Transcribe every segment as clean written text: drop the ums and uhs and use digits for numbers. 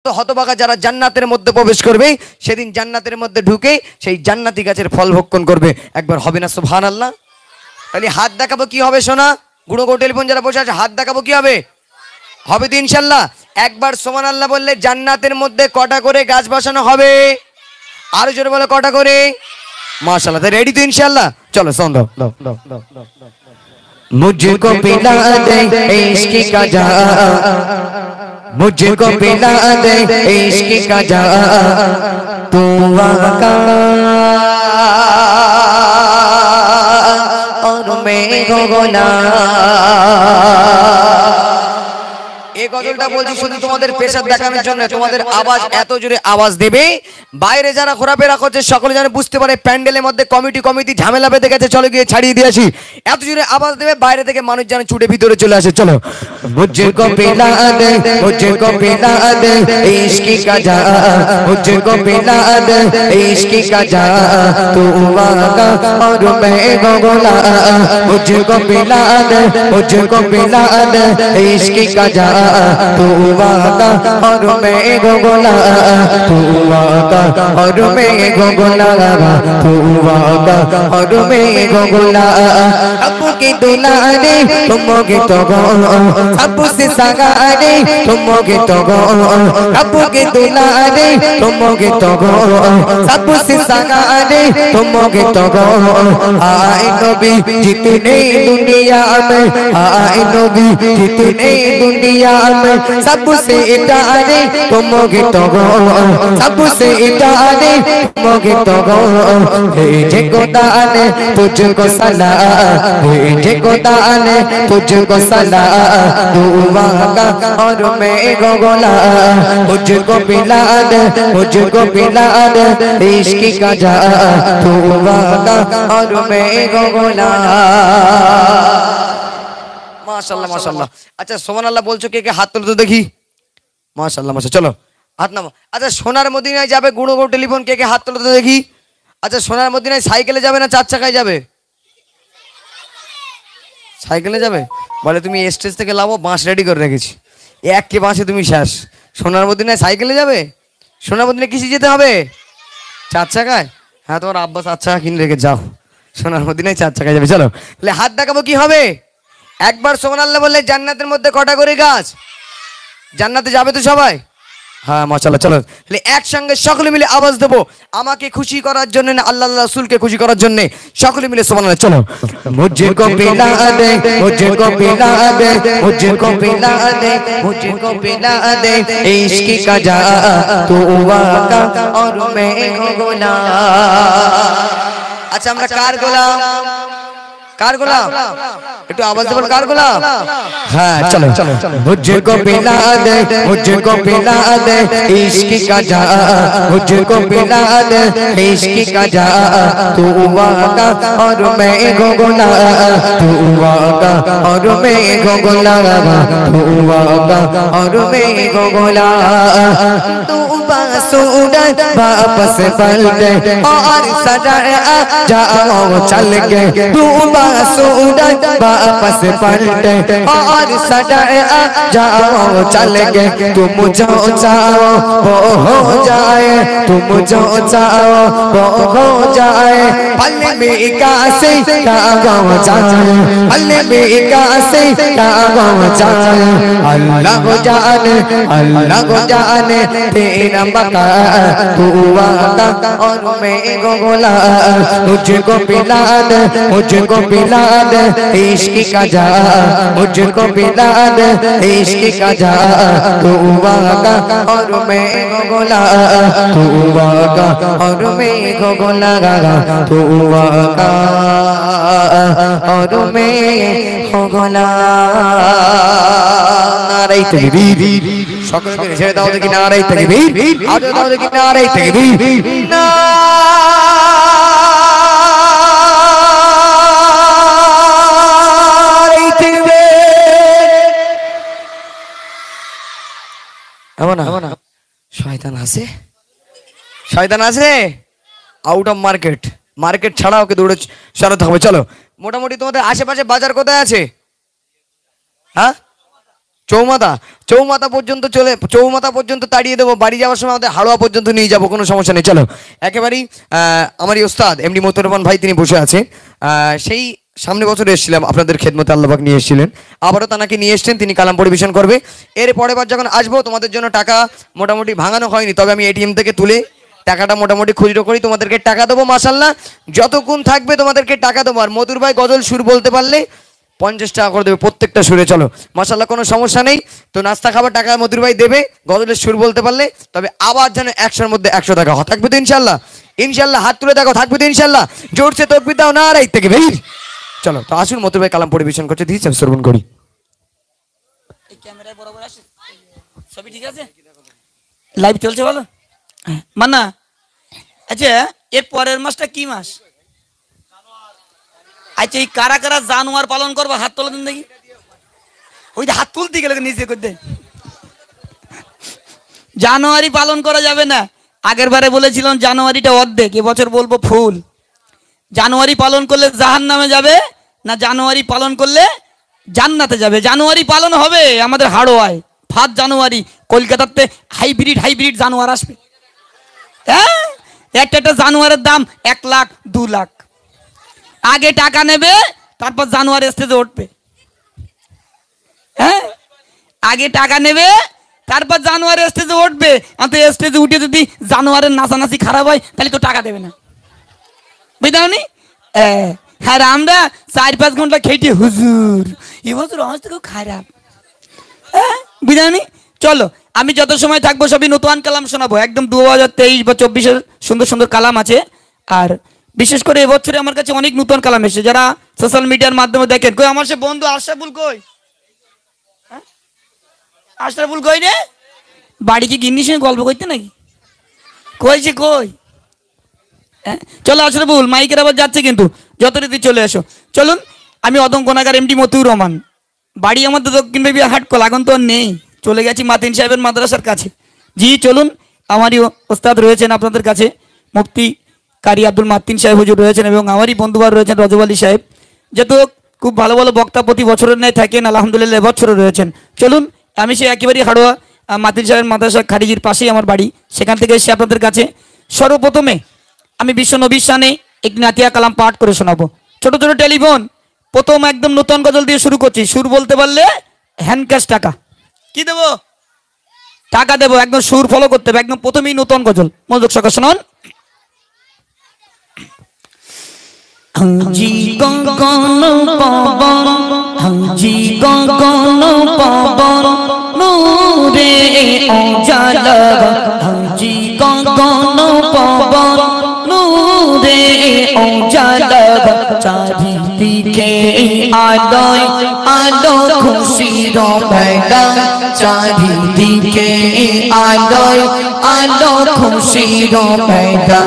হতভাগা যারা জান্নাতের মধ্যে প্রবেশ করবে সেদিন জান্নাতের মধ্যে ঢুকে সেই জান্নাতি গাছের ফল ভক্ষণ করবে। একবার হবে না সুবহানাল্লাহ? তাহলে হাত দেখাবো কি হবে সোনা? গুণগো টেলিফোন যারা বসে আছে হাত দেখাবো কি হবে? হবে তো ইনশাল্লাহ। একবার সুবহানাল্লাহ বললে জান্নাতের মধ্যে কটা করে গাছ বসানো হবে? আরো জোরে বলো কটা করে? মাশাআল্লাহ। তাই রেডি তো ইনশাল্লাহ? চলো শোন দাও। मुझको पिला दे इश्क का जाम, मुझको पिला दे इश्क का जाम, तू आका और मैं गुलाम। এই গজলটা বলছি শুধু তোমাদের পেশার দেখানোর জন্য। তোমাদের আওয়াজ এত জোরে আওয়াজ দেবে, বাইরে যারা ঘোরাফেরা করছে সকলে যেন বুঝতে পারে প্যান্ডেলের মধ্যে কমিটি ঝামেলা বেঁধে গেছে, চলো গিয়ে ছাড়িয়ে দিয়ে আসি। এত জোরে আওয়াজ দেবে বাইরে থেকে মানুষ যেন ছুটে ভিতরে চলে আসে। চলো মুঝকো পিলা দে, মুঝকো পিলা দে ইश्क का जाम, मुझको पिला दे इश्क का जाम, तू आका और मैं गुलाम, मुझको पिला दे, मुझको पिला दे इश्क का जाम, तू आका और मैं गुलाम, तू आका और मैं गुलाम, तू आका और मैं गुलाम। अबू की दुलाने तुमोगे तो गो, अबू से सगाने तुमोगे तो गो, अबू की दुलाने तुमोगे तो गो, अबू से सगाने तुमोगे तो गो। आए नबी जितने दुनिया में, आए नबी जितने दुनिया में, सबसे इटाने तुमोगे तो गो, सबसे इटाने तुमोगे तो गो। भेजे को दाने तुझको सलाम, भेजे को दाने तुझको सलाम, दुआ का और मैं गुलाम, मुझको पिला दे, मुझको पिला दे इश्क का जाम, दुआ का और मैं गुलाम। माशाल्लाह माशाल्लाह। अच्छा সুবহানাল্লাহ বলছো কে কে হাত তুলো তো দেখি। মাশাআল্লাহ মাশাআল্লাহ। চলো হাত নামো। আচ্ছা সোনার মদিনায় যাবে গুণগো টেলিফোন কে কে হাত তুলো তো দেখি। আচ্ছা সোনার মদিনায় সাইকেলে যাবে না চার চাকায় যাবে? সাইকেলে যাবে। বলে তুমি স্টেজ থেকে লাভো, বাঁশ রেডি করে রেখেছি, এক কে বাঁশে তুমি শেষ। সোনার মদিনায় সাইকেলে যাবে? সোনার মদিনায় কিসে যেতে হবে? চার চাকায়? হ্যাঁ তোমার আব্বা চার চাকা কিনে রেখে যাও, সোনার মদিনায় চার চাকায় যাবে। চলো তাহলে হাত দেখাবো কি হবে? একবার সুবহানাল্লাহ বললে জান্নাতের মধ্যে কটা করে গাছ? জান্নাতে যাবে তো সবাই? হ্যাঁ মাশাআল্লাহ। চলো তাহলে একসঙ্গে সকলে মিলে আওয়াজ দেবো আমাকে খুশি করার জন্য না আল্লাহ রাসূলকে খুশি করার জন্য। সকলে মিলে সুবহানাল্লাহ। চলো মুঝকো পিলা দে, মুঝকো পিলা দে, মুঝকো পিলা দে, মুঝকো পিলা দে इश्क का जाम, तू आका और मैं गुलाम। আচ্ছা আমরা কার গোলাম? কার গোলাম? একটু আওয়াজ দেবেন কার গোলাম? হ্যাঁ চলো मुझको पिला दे, मुझको पिला दे इश्क का जाम, मुझको पिला दे इश्क का जाम, तू आका और मैं गुलाम, तू आका और मैं गुलाम, तू आका और मैं गुलाम। तू बासूरत वापस पलटे और सजा जाओ चल के, तू बासूरत वापस पलटे और सजा जाओ चल के। तुम जो चाहो वो हो जाए, तुम जो चाहो वो हो जाए, पल में कासे कागो जाए, पल में कासे कागो जाए। अल्लाह को जाने, अल्लाह को जाने तेरा मकान, तू आका और मैं गुलाम, मुझको पिला दे, मुझको पिला दे इश्क का जाम, मुझको पिला दे इश्क का जाम, तू आका और मैं गुलाम, तू आका और मैं गुलाम, तू आका और मैं गुलाम। नारे तकबीर। সকলে মিলে ছেড়ে দাও দেখি নারে তাকবীর, আর দাও দেখি নারে তাকবীর। নারে তাকবীর। এমন না শয়তান আছে, শয়তান আছে আউট অফ মার্কেট, মার্কেট ছাড়া ওকে দৌড়ে সরাতে হবে। চলো মোটামুটি তোমাদের আশেপাশে বাজার কোথায় আছে? হ্যাঁ চৌমাথা পর্যন্ত তাড়িয়ে দেবো, বাড়ি যাওয়ার সময় আমাদের হাড়োয়া পর্যন্ত নিয়ে যাবো, কোনো সমস্যা নেই। চলো একেবারেই আমারই ওস্তাদ এমডি মতিউর রহমান ভাই তিনি বসে আছেন। সেই সামনে বছর এসেছিলাম আপনাদের খেদমতে, আল্লাহ নিয়ে এসেছিলেন, আবারও তানাকে নিয়ে এসছেন, তিনি কালাম পরিবেশন করবে। এর পরের বার যখন আসবো তোমাদের জন্য টাকা মোটামুটি ভাঙানো হয়নি, তবে আমি এটিএম থেকে তুলে টাকাটা মোটামুটি খুচরো করি তোমাদেরকে টাকা দেবো মাশাল্লাহ, যতক্ষণ থাকবে তোমাদেরকে টাকা দেবো। আর মতুর ভাই গজল সুর বলতে পারলে 50 টাকা করে দেবে প্রত্যেকটা সুরে। চলো মাশাল্লাহ, কোনো সমস্যা নেই। তো নাস্তা খাবার টাকা মতুর ভাই দেবে, গজলের সুর বলতে পারলে। তবে আবার যেন 100-র মধ্যে 100 টাকা থাকবে তো ইনশাল্লাহ। ইনশাল্লাহ হাত তুলে দেখো, থাকবে তো ইনশাল্লাহ। জোরসে তকবির দাও, না রাইত থেকে বের। চলো তো আসুন, মতুর ভাই কালাম পরিবেশন করছে, দিয়েছে শ্রবণ করি। এই ক্যামেরায় বরাবর আসে, সবই ঠিক আছে, লাইভ চলছে বলো মান্না। আচ্ছা এর পরের মাসটা কি মাস? আচ্ছা এই কারা কারা জানুয়ার পালন করবো হাত তোলা দিন দেখি। ওই যে হাত তুলতে গেলে নিচে করতে, জানুয়ারি পালন করা যাবে না। আগের বারে বলেছিলাম জানুয়ারিটা অর্ধেক, এবছর বলবো ফুল। জানুয়ারি পালন করলে জাহান্নামে যাবে না, জানুয়ারি পালন করলে জান্নাতে যাবে। জানুয়ারি পালন হবে আমাদের হাড়োয়ায় 5 জানুয়ারি, কলকাতাতে হাইব্রিড জানুয়ার আসবে। হ্যাঁ, একটা জানুয়ারের দাম 1 লাখ 2 লাখ। আগে টাকা নেবে, তারপর জানুয়ারি স্টেজে উঠবে। হ্যাঁ, আগে টাকা নেবে, তারপর জানুয়ারি স্টেজে উঠবে। তো স্টেজে উঠে যদি জানুয়ারের নাচানাচি খারাপ হয়, তাহলে তো টাকা দেবে না, বুঝলি? হ্যাঁ, আমরা 4-5 ঘন্টা খেটে হুজুর এবছর অবস্থা খুব খারাপ, হ্যাঁ বুঝলি? চলো আমি যত সময় থাকবো সবই নতুন কালাম শোনাবো, একদম 2023 বা 24-এর সুন্দর সুন্দর কালাম আছে। আর বিশেষ করে এবছরে আমার কাছে অনেক নতুন কালাম এসেছে, যারা সোশ্যাল মিডিয়ার মাধ্যমে দেখেন। কই আমার সে বন্ধু আশরাফুল, কই আশরাফুল কই রে? বাড়ি কি গিন্নির সঙ্গে গল্প করতে নাকি? কইছে কই? চলো আশরাফুল, মাইকের আবার যাচ্ছে কিন্তু, যথারীতি চলে এসো। চলুন, আমি অদম গুনাহগার এমডি মতিউর রহমান, বাড়ি আমাদের দক্ষিণ বেবি হাটকল, এখন তো নেই, চলে গেছি মাতিন সাহেবের মাদ্রাসার কাছে। জি চলুন, আমারই ওস্তাদ রয়েছেন আপনাদের কাছে, মুফতি কারি আব্দুল মাতিন সাহেব হুজুর রয়েছেন, এবং আমারই বন্ধুবার রয়েছেন রজব আলী সাহেব, যেহেতু খুব ভালো ভালো বক্তা প্রতি বছরের ন্যায় থাকেন, আলহামদুলিল্লাহ এবছরও রয়েছেন। চলুন, আমি সে একেবারেই হাড়োয়া মাতিন সাহেবের মাদ্রাসা খারিজির পাশেই আমার বাড়ি, সেখান থেকে এসে আপনাদের কাছে সর্বপ্রথমে আমি বিশ্ব নবীর শানে একটি নাতিয়া কালাম পাঠ করে শোনাবো। ছোট ছোট টেলিফোন, প্রথম একদম নতুন গজল দিয়ে শুরু করছি। সুর বলতে পারলে হ্যান্ড ক্যাশ টাকা কি দেবো, টাকা দেবো, একদম সুর ফলো করতে হবে। একদম প্রথমেই নতুন গজল, মনোযোগ সহকারে শুনুন। হাজি গগন পবন, হাজি গগন পবন নূরে উজালা, হাজি গগন পবন নূরে উজালা, চারিদিকে আলোয় আলো খুশির মেলা, চারিদিকে আলোয় আলো খুশির মেলা,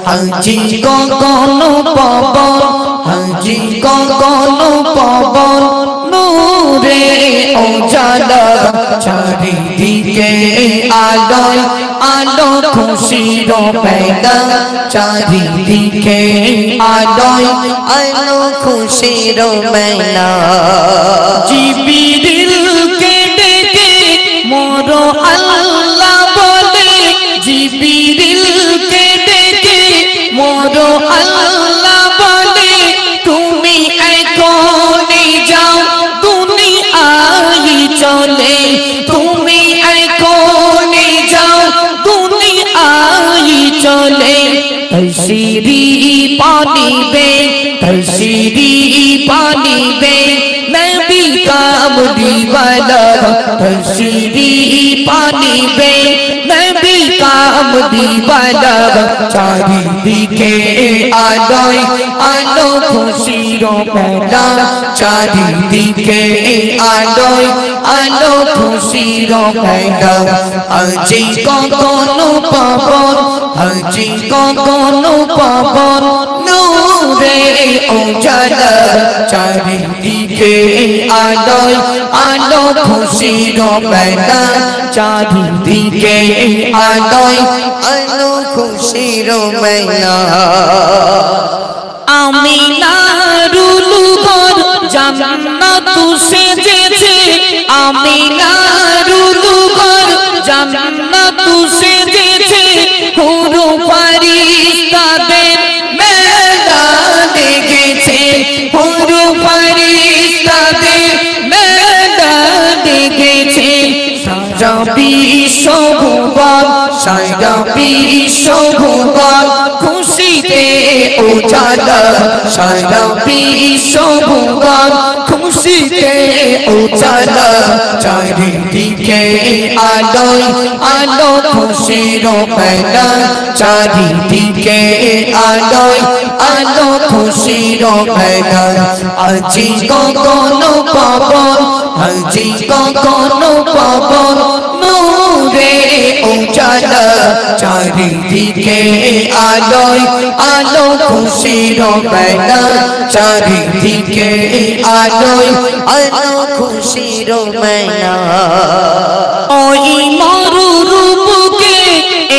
হাজি গগন পবন, হাজি গগন পবন নূরে উজালা, চারিদিকে আলোয় আলো খুশির মেলা, চারিদিকে আলোয় আলো খুশির মেলা। জিবরিলকে ডেকে মোর আল্লাহ বলে, জিবরিলকে ডেকে মোর আল্লাহ বলে, তুমি এখনই যাও দুনিয়ায় চলে, তুমি এখনই যাও দুনিয়ায় চলে। তশরি পানিবে, তশরি পানিবে নবী কামলিওয়ালা, তশরি পানিবে নবী কামলিওয়ালা, চারিদিকে আলোয় আলো খুশির মেলা, চারিদিকে আলোয় আলো খুশির মেলা, হাজি গগন পবন, হাজি গগন পবন নূরে উজালা, চারিদিকে আলোয় আলো খুশির মেলা, চারিদিকে আলোয় আলো খুশির মেলা। আমিনার উলুঘর জান্নাত সেজেছে আমিনার ঘর জান্নাত সেজেছে হুরু ফারিস্তাদের মেলা দেখেছে হুরু ফারিস্তাদের মেলা দেখেছে সারা বিশ্বভুবন সারা বিশ্বভুবন খুশিতে উজালা সারা বিশ্বভুবন খুশিতে উজালা চারিদিকে আলোয় আলো খুশির মেলা চারিদিকে আলোয় আলো খুশির মেলা আজি গগন পবন আজি গগন পবন নূরে উজালা চারিদিকে আলোয় আলো খুশির মেলা চারিদিকে আলোয় আলো খুশির মেলা ওই মরুর বুকে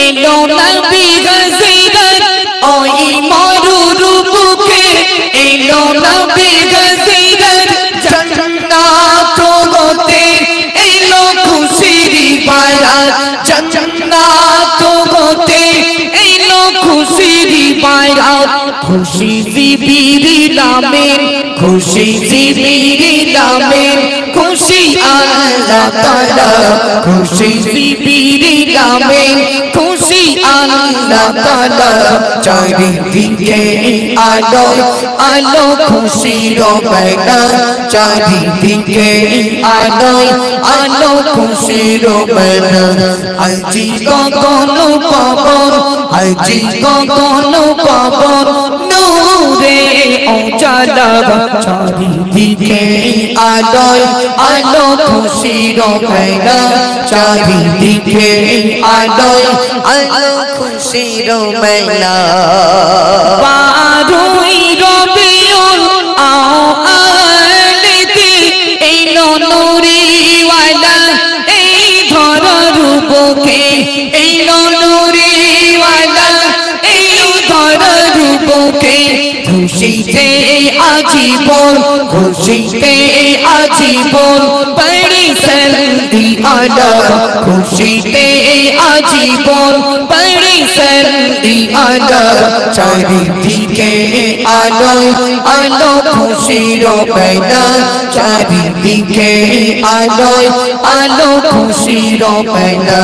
এলো নবী গজিরত ওই মরুর বুকে এলো নবী গজিরত জান্নাত হতে এলো খুশির বারাত জান্নাত হতে এলো খুশির বারাত খুশি জিবরিল আমিন খুশি জিবরিল আমিন খুশি আল্লাহ তাআলা খুশি জিবরিল আমিন খুশি আল্লাহ তাআলা চারিদিকে আলো আলো খুশির মেলা চারিদিকে আলো আলো খুশির মেলা আজি গগন পবন আজি গগন পবন নূরে উজালা চারিদিকে আলো আলো খুশির মেলা চারিদিকে আলো আলো খুশির মেলা বারুই রবিউল আওয়ালেতে এলো নূরিওয়ালা এই ধরার বুকে এলো নূরিওয়ালা এই ধরার বুকে খুশিতে আজীবন খুশিতে আজীবন পড়ি সন্দি আলা খুশিতে আজীবন পড়ি সন্দি আলা চারিদিকে আলো আলো খুশির মেলা চারিদিকে আলো আলো খুশির মেলা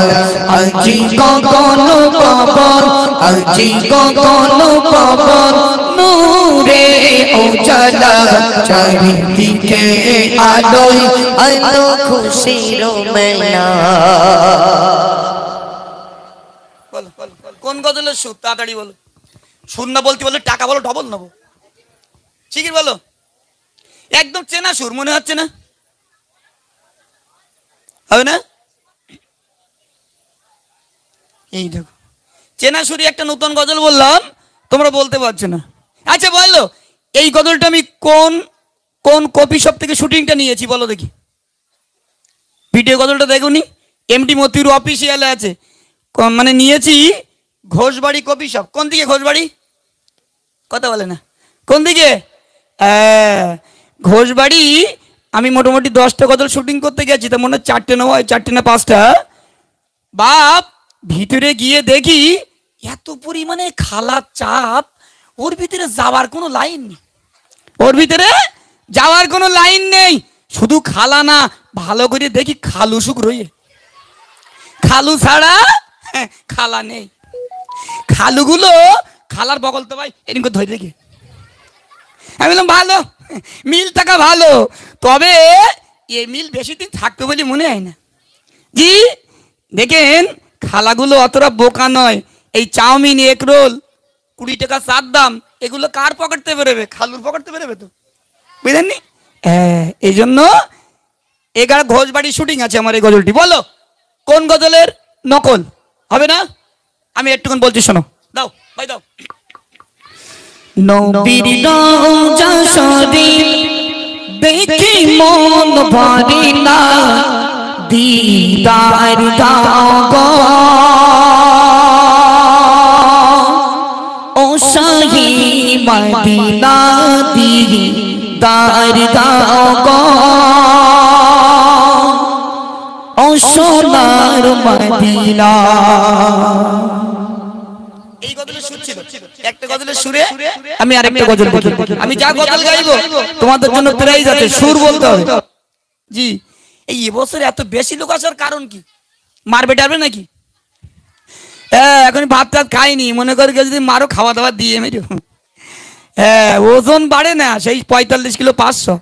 আজি গগন পবন আজি গগন পবন নূরে উজালা চারিদিকে আলো আলো খুশির মেলা কোন গজলের সুর তাড়াতাড়ি বলো সুর না বলতে বলে টাকা বলো ডবল নেবো ঠিক বলো একদম চেনা সুর মনে হচ্ছে না হবে না এই দেখো চেনা সুরি একটা নতুন গজল বললাম তোমরা বলতে পারছো না আচ্ছা বলো এই গজলটা আমি কোন কোন কপি শপ থেকে শুটিংটা নিয়েছি বলো দেখি ভিডিও গজলটা দেখুনি এমডি মতির অফিসিয়ালে আছে মানে নিয়েছি ঘোষবাড়ি কপি শপ কোন দিকে ঘোষবাড়ি কথা বলে না কোন দিকে ঘোষবাড়ি আমি মোটামুটি 10টা গজল শুটিং করতে গেছি তো মনে হয় 4টে না হয় 4টে না 5টা বাপ ভিতরে গিয়ে দেখি এত পরিমাণে খালার চাপ ওর ভিতরে যাওয়ার কোনো লাইন নেই ওর ভিতরে যাওয়ার কোনো লাইন নেই শুধু খালা না ভালো করে দেখি খালু সুখ রয়ে খালু ছাড়া খালা নেই খালুগুলো খালার বগল তো ভাই এরকম ধরে রেখে আমি বললাম ভালো মিল থাকা ভালো তবে এই মিল বেশি দিন থাকবে বলে মনে হয় না জি দেখেন খালাগুলো অতটা বোকা নয় এই চাউমিন এগ রোল 20 টাকা 4 দাম এগুলো কার পকেটতে বেরোবে খালুর পকেটতে বেরোবে তো বুঝলেননি এই জন্য এগার ঘোষবাড়ি শুটিং আছে আমার এই গজলটি বলো কোন গজলের নকল হবে না আমি একটুখানি বলছি শোনো দাও ভাই দাও নবীর রওজা শরীফ দেখে মন ভরে না দিদার দাও গো ও শাহি মদিনা দিদার দাও গো ও সোনার মদিনা। এই গজলের সুর ছিল, একটা গজলের সুরে আমি আরেকটা গজল বলি। আমি যা গজল গাইবো তোমাদের জন্য প্রাইজ আছে, সুর বলতে হবে। জি, এই এবছর এত বেশি লোক আসার কারণ কি? মারবে টারবে নাকি? হ্যাঁ, এখন ভাত টাত খাইনি, মনে করে যদি মারো খাওয়া দাওয়া দিয়ে মেরো। হ্যাঁ, ওজন বাড়ে না, সেই 45 কিলো 500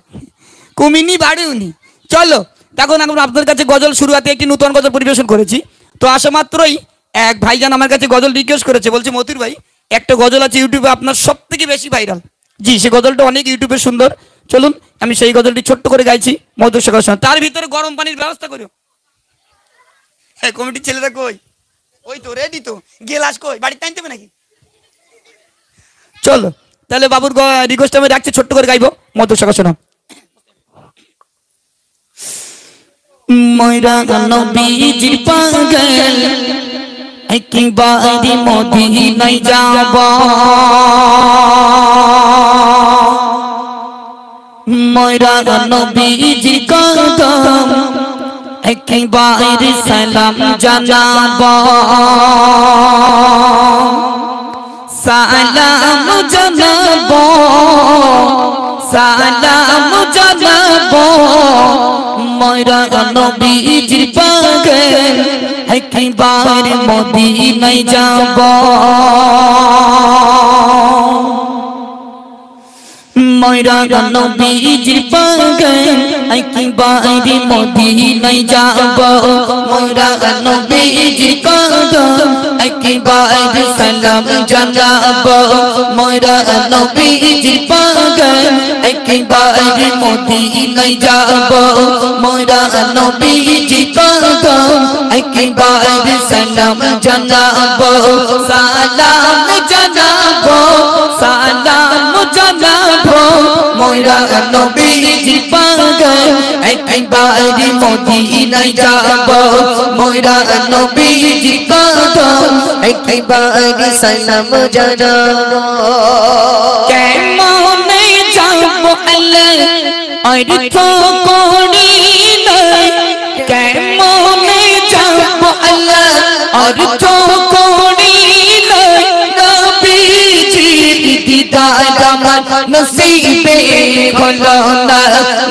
কমিনি বাড়েওনি। চলো দেখুন, এখন আপনাদের কাছে গজল শুরুতে একটি নতুন গজল পরিবেশন করেছি। তো আসা মাত্রই এক ভাইজান আমার কাছে গজল রিকোয়েস্ট করেছে, বলছে মতিউর ভাই একটা গজল আছে ইউটিউবে আপনার সব থেকে বেশি ভাইরাল। জি, সে গজলটা অনেক ইউটিউবে সুন্দর, চলুন আমি সেই গজলটি ছোট্ট করে গাইছি মধুর সাগর সঙ্গে। তার ভিতরে গরম পানির ব্যবস্থা করিও। হ্যাঁ, কমিটির ছেলেরা কই? ওই তো রেডি, তো গেলাস কই? বাড়িতে আনতে হবে নাকি? চলো তাহলে বাবুর রিকোয়েস্ট আমি রাখছি, ছোট্ট করে গাইবো মধুর সাগর শোনা। ময়রা নবীজির পাগল একবারে মদিনায় যাব, ময়রা নবীজির কদম একবারে সালাম জানাব, সালাম জানাব, সালাম জানাব, ময়রা নবীজির পাগল একবারে মদিনায় যাব, ময়রা নবীজির পাগল একবারে মদিনায় যাব, ময়রা নবীজির কদম একবারে সালাম জানাব, ময়রা নবীজির পাগল একবারে মদিনায় যাব, ময়রা নবীজির কদম একবারে সালাম জানাব, সালাম জানাব, সালাম জানাব, ময়রা নবীজির পাগল একবারে মদিনায় যাব, ময়রা নবীজির কদম একবারে সালাম জানাব। কেমনে যাব আল্লাহ অর্থ করিলে, কেমনে যাব আল্লাহ অর্থ করিলে, নবীজির দিদার আমার নসিবে হলো না,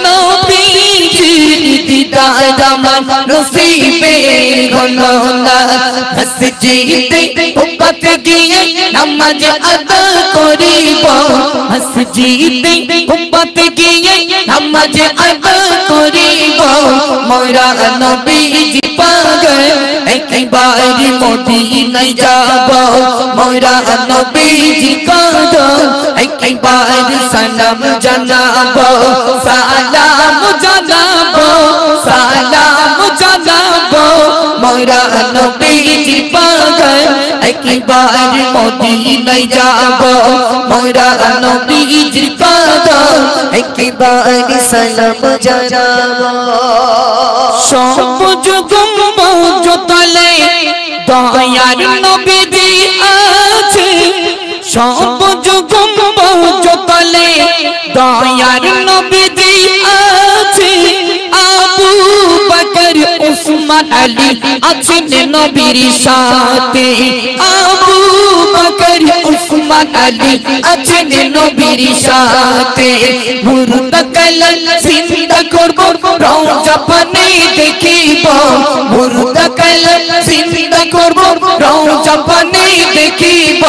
নবীজির দিদার আমার নসিবে হলো না, মসজিদে উম্মত গিয়ে নামাজ আদা করিব, মসজিদে উম্মত গিয়ে নামাজ আদা করিব, ময়রা নবীজি পাগল একবারে মদিনায় যাব, ময়রা নবীজি কদম একবারে সালাম জানাব, সালাম জানাব, সালাম জানাব, ময়রা নবীজি পাগল একবারে মদিনায় যাব, ময়রা নবীজি কদম একবারে সালাম জানাব। সবুজ গম্বুজ তলে দয়ার নবীজি আছে, সবুজ গম্বুজ তলে দয়ার নবীজি আছে, আবু বকর উসমান আলী আছেন নবীর সাথে, আবু বকর উসমান আলী আছেন নবীর সাথে, মুরতাকাল জিন্দা করব রওজা পানে দেখিব, মুরতাকাল জিন্দা করব রওজা পানে দেখিব,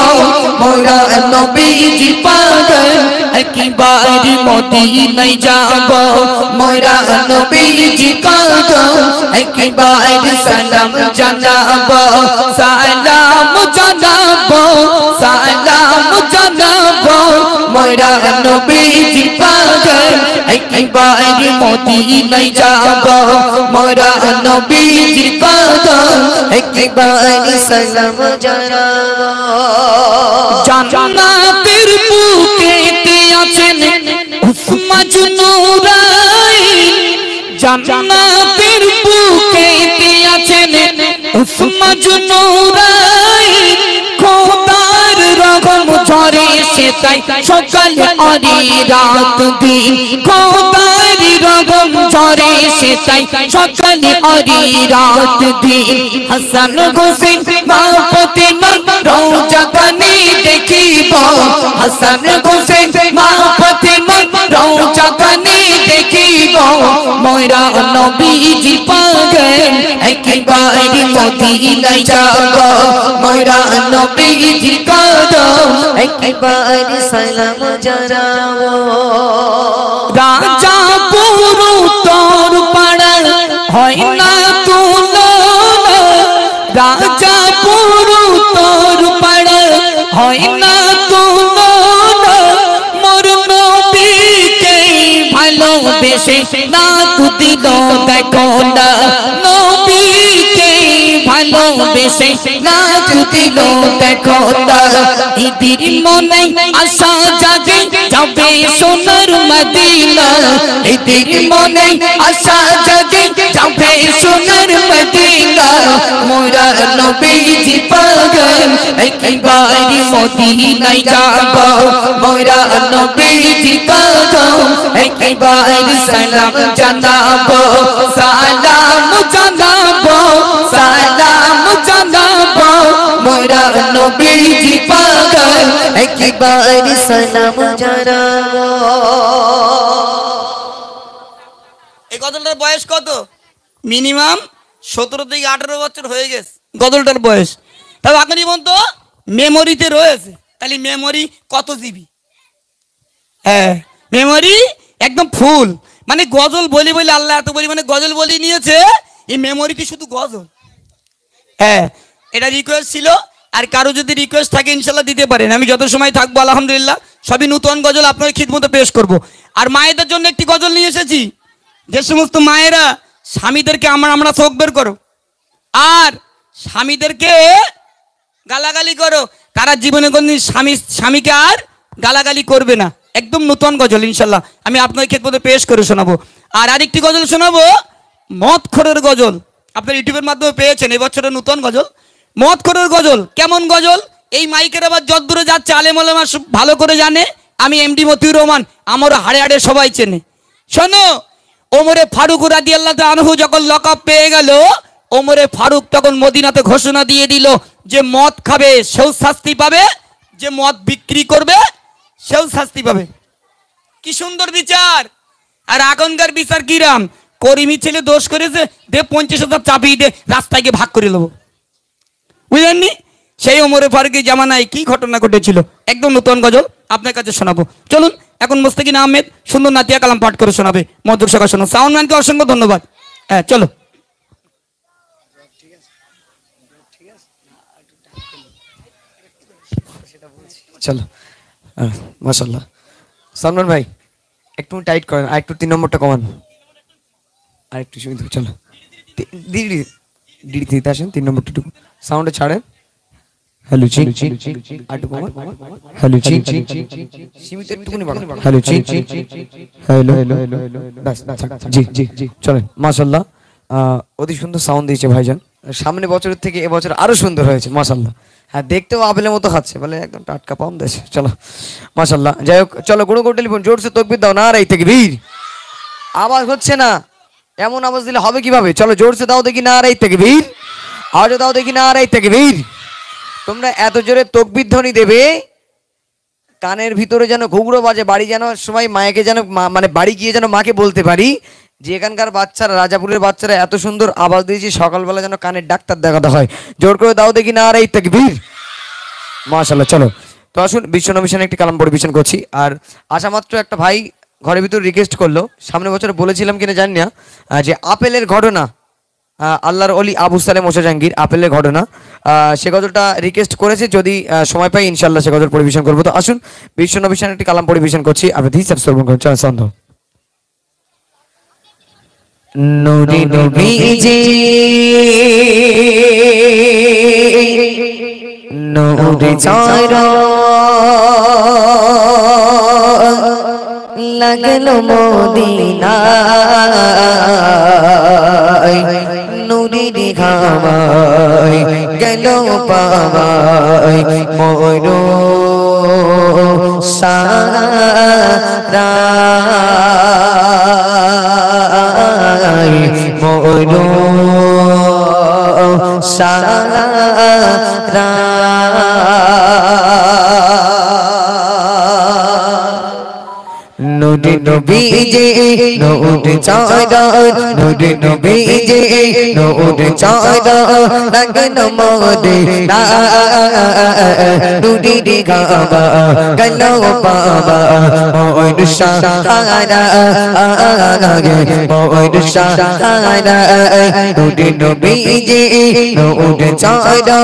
মোরা নবীজি পাগল একবারে মদিনায় যাব, মোরা নবীজি কদম একবারে সালাম জানাব, সালাম জানাব, সালাম জানাব, মোরা নবীজি পাগল একবারে মদিনায় যাব, মোরা নবীজি কদম একবারে সালাম জানাব। জান্নাতের বুকেতে আছেন উসমান নূরাইন, জান্নাতের বুকেতে আছেন উসমান নূরাইন, খোদার রহম ঝরে তাই সকালে অরি রাত দিন খোদার রগম ঝরে সে তাই সকালে অরি রাত দিন হাসান হোসেন মা ফাতেমা রওজা পানে দেখিব হাসান হোসেন মা ফাতেমা রওজা পানে দেখিব মোরা নবীজি পাগল একবার মদিনায় যাব মোরা নবীজি কদম একবার সালাম জানাবো রাজা পুরু তোর পাড়া হয় না তুলনা রাজা পুরু তোর পাড়া হয় না তুলনা মোর নবীকে ভালোবেসে না দিল দেখো না নবীকে ভালোবেসে না দিল দেখো না ঈদের মনে আশা জাগে যাবে সোনার মদিনা ঈদের মনে আশা জাগে যাবে সোনার মদিনা মোরা নবীজি পাগল একবার মদিনায় যাব মোরা নবীজি কদম একবার সালাম জানাবো সালাম জানাবো সালাম জানাবো মোরা নবীজি পাগল একবার সালাম জানাবো এই গজলটার বয়স কত মিনিমাম 17 থেকে 18 বছর হয়ে গেছে গজলটার বয়স তবে আপনি বলতো মেমোরিতে রয়েছে তাহলে মেমোরি কত জিবি হ্যাঁ মেমোরি একদম ফুল মানে গজল বলি বলে আল্লাহ এত পরিমাণে গজল বলি নিয়েছে এই মেমোরিতে শুধু গজল হ্যাঁ এটা রিকোয়েস্ট ছিল আর কারো যদি রিকোয়েস্ট থাকে ইনশাল্লাহ দিতে পারেন আমি যত সময় থাকবো আলহামদুলিল্লাহ সবই নতুন গজল আপনার খিদমতে পেশ করব আর মায়েদের জন্য একটি গজল নিয়ে এসেছি যে সমস্ত মায়েরা স্বামীদেরকে আমরা চোখ বের করো আর স্বামীদেরকে গালাগালি করো তারা জীবনে কোনদিন স্বামীকে আর গালাগালি করবে না একদম নতুন গজল ইনশাল্লাহ আমি আপনার ক্ষেত্রে পেশ করে শোনাবো আর আরেকটি গজল শোনাবো মদখোরের গজল আপনার ইউটিউবের মাধ্যমে পেয়েছেন এই বছরের নতুন গজল মদখোরের গজল কেমন গজল এই মাইকের আবার যদ্দূরে যাচ্ছে আলেম ওলামা ভালো করে জানে আমি এমডি মতিউর রহমান আমারও হাড়ে হাড়ে সবাই চেনে শোনো ওমরে ফারুক রাদিয়াল্লাহু তাআলা আনহু যখন লকব পেয়ে গেল ওমরে ফারুক তখন মদিনাতে ঘোষণা দিয়ে দিল যে মদ খাবে সেও শাস্তি পাবে যে মদ বিক্রি করবে সেও শাস্তি পাবে কি সুন্দর বিচার আর এখনকার বিচার কিরাম করিমি ছেলে দোষ করেছে দে 50,000 চাপিয়ে দে রাস্তায় গিয়ে ভাগ করে নেবো বুঝলেননি সেই ওমরে ফারুকের জামানায় কি ঘটনা ঘটেছিল একদম নতুন গজল আপনার কাছে শোনাবো চলুন এখন মুস্তাকিন আহমেদ সুন্দর নাতিয়া কালাম পাঠ করে শোনাবে মধুর সকাল শোনো সাউন্ডম্যানকে অসংখ্য ধন্যবাদ হ্যাঁ চলো চলো মাশাআল্লাহ সালমান ভাই একটু টাইট করেন আর একটু 3 নম্বরটা কমান আর একটু সুবিধা চলো দিদি দিদি দিতে আসেন 3 নম্বরটা একটু সাউন্ডে ছাড়েন হ্যালো জি আর একটু কমান হ্যালো জি সীমিত একটুখানি বাড়ান হ্যালো জি হ্যালো বাস জি জি চলেন মাশাআল্লাহ অতি সুন্দর সাউন্ড দিয়েছে ভাইজান সামনে বছরের থেকে এবছর আরো সুন্দর হয়েছে মাশাআল্লাহ হ্যাঁ দেখতেও আপেলের মতো খাচ্ছে বলে একদম টাটকা পাম দেশ চলো মাশাআল্লাহ যাই হোক চলো গুরু কোট টেলিফোন জোরসে তাকবীর দাও না রাই তাকবীর আওয়াজ হচ্ছে না এমন আওয়াজ দিলে হবে কিভাবে চলো জোরসে দাও দেখি না রাই তাকবীর আওয়াজ দাও দেখি না রাই তাকবীর তোমরা এত জোরে তাকবীর ধ্বনি দেবে কানের ভিতরে যেন ঘুঘুড়ো বাজে বাড়ি যেন সময় মায়েকে যেন মানে বাড়ি গিয়ে যেন মাকে বলতে পারি যে এখানকার বাচ্চারা রাজাপুরের বাচ্চারা এত সুন্দর আওয়াজ দিয়েছে সকালবেলা যেন কানের ডাক্তার দেখাতে হয় জোর করে দাও দেখি না রাই তাকবীর মাশাআল্লাহ চলো তো আসুন বিশ্বনবী শানে একটি কালাম পরিবেশন করছি আর আশা মাত্র একটা ভাই ঘরের ভিতর রিকোয়েস্ট করলো সামনে বছরে বলেছিলাম কিনা জানি না যে আপেলের ঘটনা আল্লাহর ওলি আবু সালেম মোসা জাহাঙ্গীর আপেলের ঘটনা সে গজলটা রিকোয়েস্ট করেছে যদি সময় পাই ইনশাআল্লাহ সে গজল পরিবেশন করবো তো আসুন বিশ্বনবী শানে একটি কালাম পরিবেশন করছি আপনি হিসাব শ্রবণ করুন চলো সন্দেহ নূরে নবীজি নূরে চারা লাগলো মদিনায় নূরের ঘামায় গেল পাওয়ায় মোর সারাই মোরো সারা নুরি নবীজি নূর চাঁদা নুরি নবীজি নূর চাঁদা লগন মোদে না নুরি দিগাবা গলো বাবা মোর সাহারা মোর সাহারা নুরি নবীজি নূর চাঁদা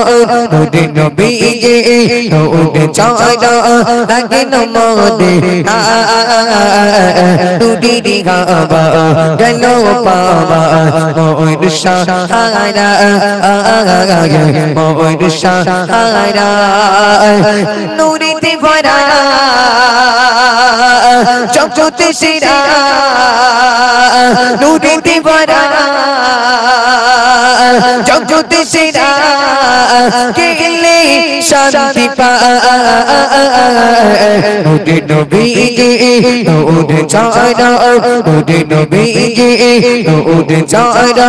নুরি নবীজি নূর চাঁদা লগন মোদে না টুটি দিগাবা গলো বাবা মোর সাহারা মোর সাহারা নুরিতে ভরা জগতে সেরা নুরিতে ভরা জগতে সেরা কেলে শান্তি পায় নুরি নবীজি নূর চাঁদা নুরি নবীজি নূর চাঁদা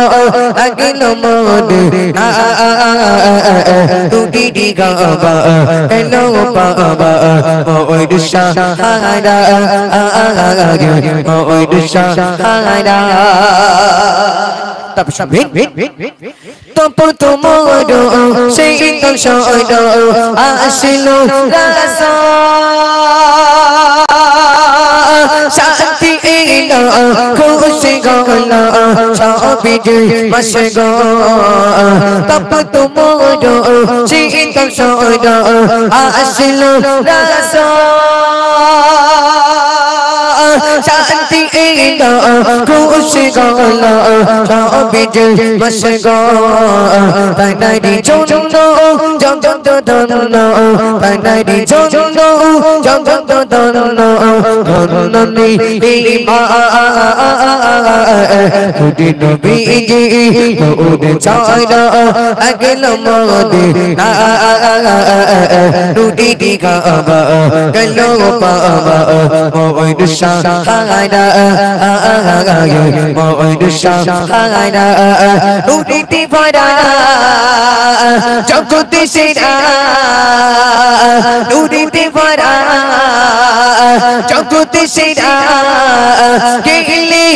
লগলো মোদে না টুটি দিগাবা গলো বাবা মোর সাহারা মোর সাহারা তপ তোমার সেই তো সদ আসলো রাসা শান্তি এলো খুশি গল সবই বসে গো তপ তোমার সেই তো সদ আসলো রাসা শান্তি এলো খুশি গল সবই বসে গো তাই জন্য জগত ধন্য তাই জন্য জগত ধন্য ধন্যনি বিমা নুরি নবীজি নূর চাঁদা লগলো মোদে না নুরি দিগাবা গলো বাবা মোর সাহারা মোর সাহারা নুরিতে ভরা জগতে সেরা নুরিতে ভরা জগতে সেরা কেলে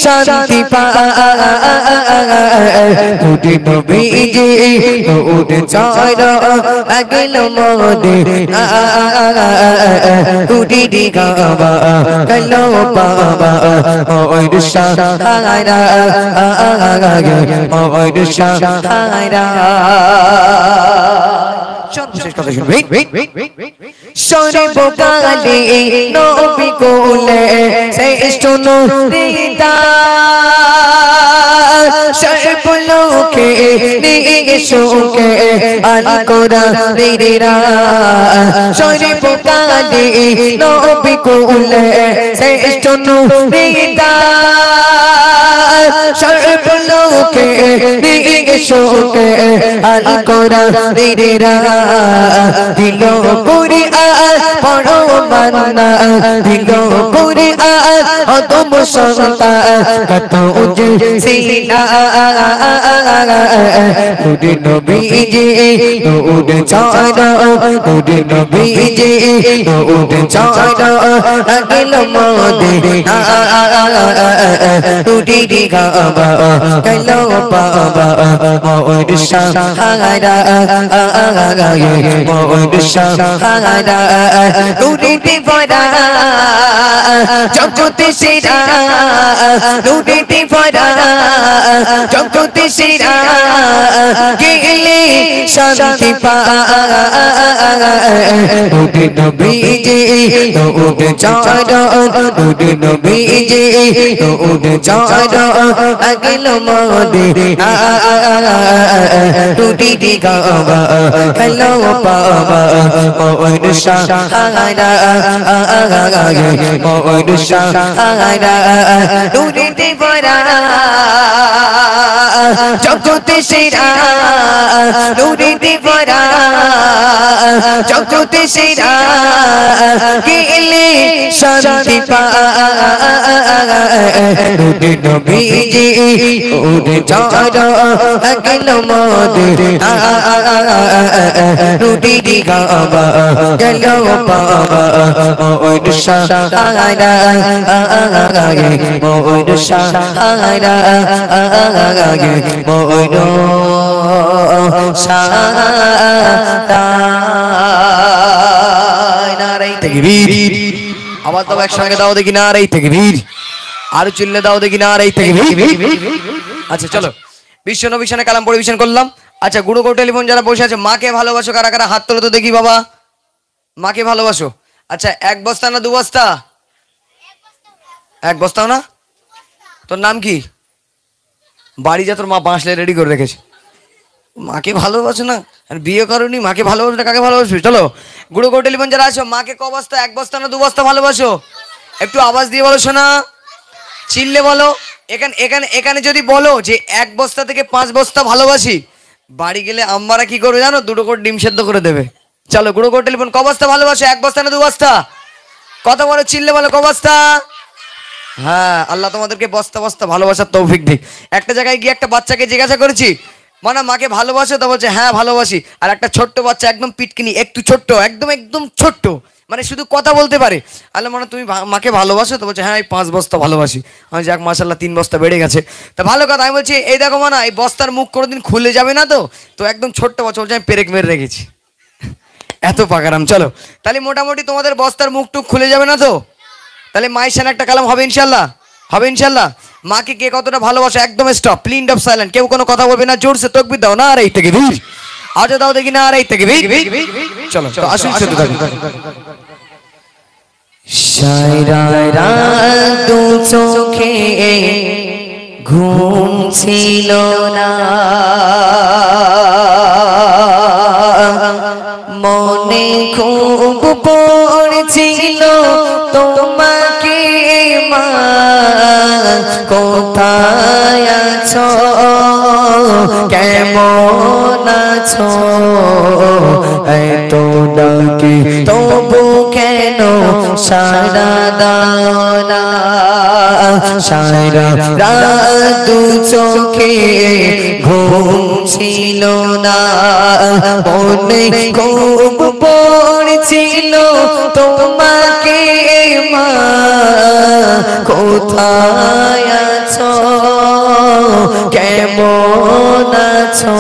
শান্তি পায় নুরি নবীজি নূর চাঁদা লগলো মোদে না নুরি দিগাবা গলো বাবা মোর সাহারা মোর সাহারা সর্বকালে নবী কোলে শ্রেষ্ঠ নূরিতা সর্বলোকে নিয়ে শোকে আল কোরআনেরা সর্বকালে নবী কোলে শ্রেষ্ঠ নূরিতা সর্বলোকে নিয়ে শোকে আল কোরআনেরা দিল কুরআন পড়ো মান্না দিল কুরআন অতম সন্তান কত উজে সিনা নুরি নবীজি নূর চাঁদা নুরি নবীজি নূর চাঁদা লগলো মোদে না নুরি দিগাবা গলো বাবা মোর সাহারা মোর সাহারা নুরিতে ভরা জগতে সেরা নুরিতে ভরা জগতে সেরা গেলে শান্তি পায় নুরি নবীজি নূর চাঁদা নুরি নবীজি নূর চাঁদা লগলো মোদে না নুরি দিগাবা গলো বাবা মোর সাহারা মোর সাহারা নুরিতে ভরা জগতে সেরা নূরেতে ভরা জগতে সেরা গেলে শান্তি পায় নূরে নবীজি ওরে চারা গেল মোদের নূরে গাবা গেল বাবা ওরে সাহারা মোর সাহারা মোর সাহারা নারে তাকবীর আবার তো একসঙ্গে দাও দেখি নারে তাকবীর আর চিল্লে দাও দেখি নারে তাকবীর আচ্ছা চলো বিশ্ব নবী শানে কালাম পরিবেশন করলাম আচ্ছা গুরুকো টেলিফোন যারা বসে আছে মাকে ভালোবাসো কারা কারা হাত তোলো তো দেখি বাবা মাকে ভালোবাসো আচ্ছা এক বস্তা না দু বস্তা এক বস্তাও না তোর নাম কি বাড়ি যা তোর মা বাঁশলে রেডি করে রেখেছে মাকে ভালোবাসো না আর বিয়ে করোনি মাকে ভালোবাসো না কাকে ভালোবাসবে চলো গুরুকো টেলিফোন যারা আছো মাকে ক বস্তা এক বস্তা না দু বস্তা ভালোবাসো একটু আওয়াজ দিয়ে বলো শোনা চিল্লে বলো এখানে এখানে এখানে যদি বলো যে এক বস্তা থেকে 5 বস্তা ভালোবাসি বাড়ি গেলে আম্মারা কি করবে জানো দুটো করে ডিম সেদ্ধ করে দেবে চলো গুরুকো টেলিফোন ক বস্তা ভালোবাসো এক বস্তা না দু বস্তা কথা বলো চিল্লে বলো ক বস্তা হ্যাঁ আল্লাহ তোমাদেরকে বস্তা বস্তা ভালোবাসার তৌফিক দিক একটা জায়গায় গিয়ে একটা বাচ্চাকে জিজ্ঞাসা করেছি মানে মাকে ভালোবাসো তো বলছে হ্যাঁ ভালোবাসি আর একটা ছোট্ট বাচ্চা একদম পিটকিনি একটু ছোট্ট একদম একদম ছোট্ট মানে শুধু কথা বলতে পারে আল্লাহ মানে তুমি মাকে ভালোবাসো তো বলছে হ্যাঁ এই 5 বস্তা ভালোবাসি আমি যাক মাশাআল্লাহ 3 বস্তা বেড়ে গেছে তা ভালো কথা আমি বলছি এই দেখো মানা এই বস্তার মুখ কোনোদিন খুলে যাবে না তো একদম ছোট্ট বাচ্চা বলছে আমি পেরেক মেরে রেখেছি এত পাকারাম চলো তাহলে মোটামুটি তোমাদের বস্তার মুখ টুক খুলে যাবে না তো তাহলে মায়ের সামনে একটা কালাম হবে ইনশাল্লাহ হবে ইনশাল্লাহ মাকে কে কতটা ভালোবাসো একদম স্টপ প্লিন্ড অফ সাইলেন্ট কেউ কোনো কথা বলবে না জোরসে তাকবীর দাও না আর এই তাকবীর আজ দাও দেখি না আর এই তাকবীর চলো তো আসুন শুরু করি সারা রাত দু চোখে ঘুম ছিল না মনে খুব পড়ছিল তোমাকে মা কোথায় আছো কেমন আছো এত ডাকি তবু কেন সারা দাও না সারা রাত দু চোখে ঘুম ছিল না মনে খুব পড়ছিল তোমাকে মা কোথায় আছো কেমন আছো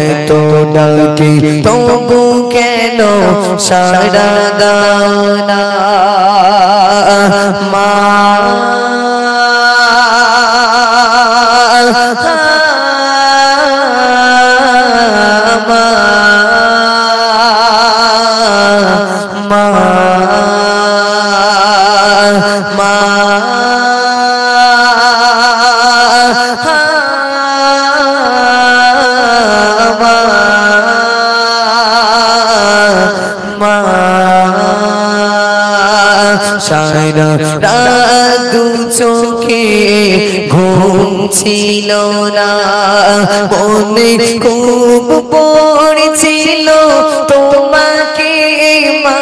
এত ডাকি তবু কেন সারা দাও না মা সারা রাত দু চোখে ঘুম ছিল না মনে খুব পড়ছিল তোমাকে মা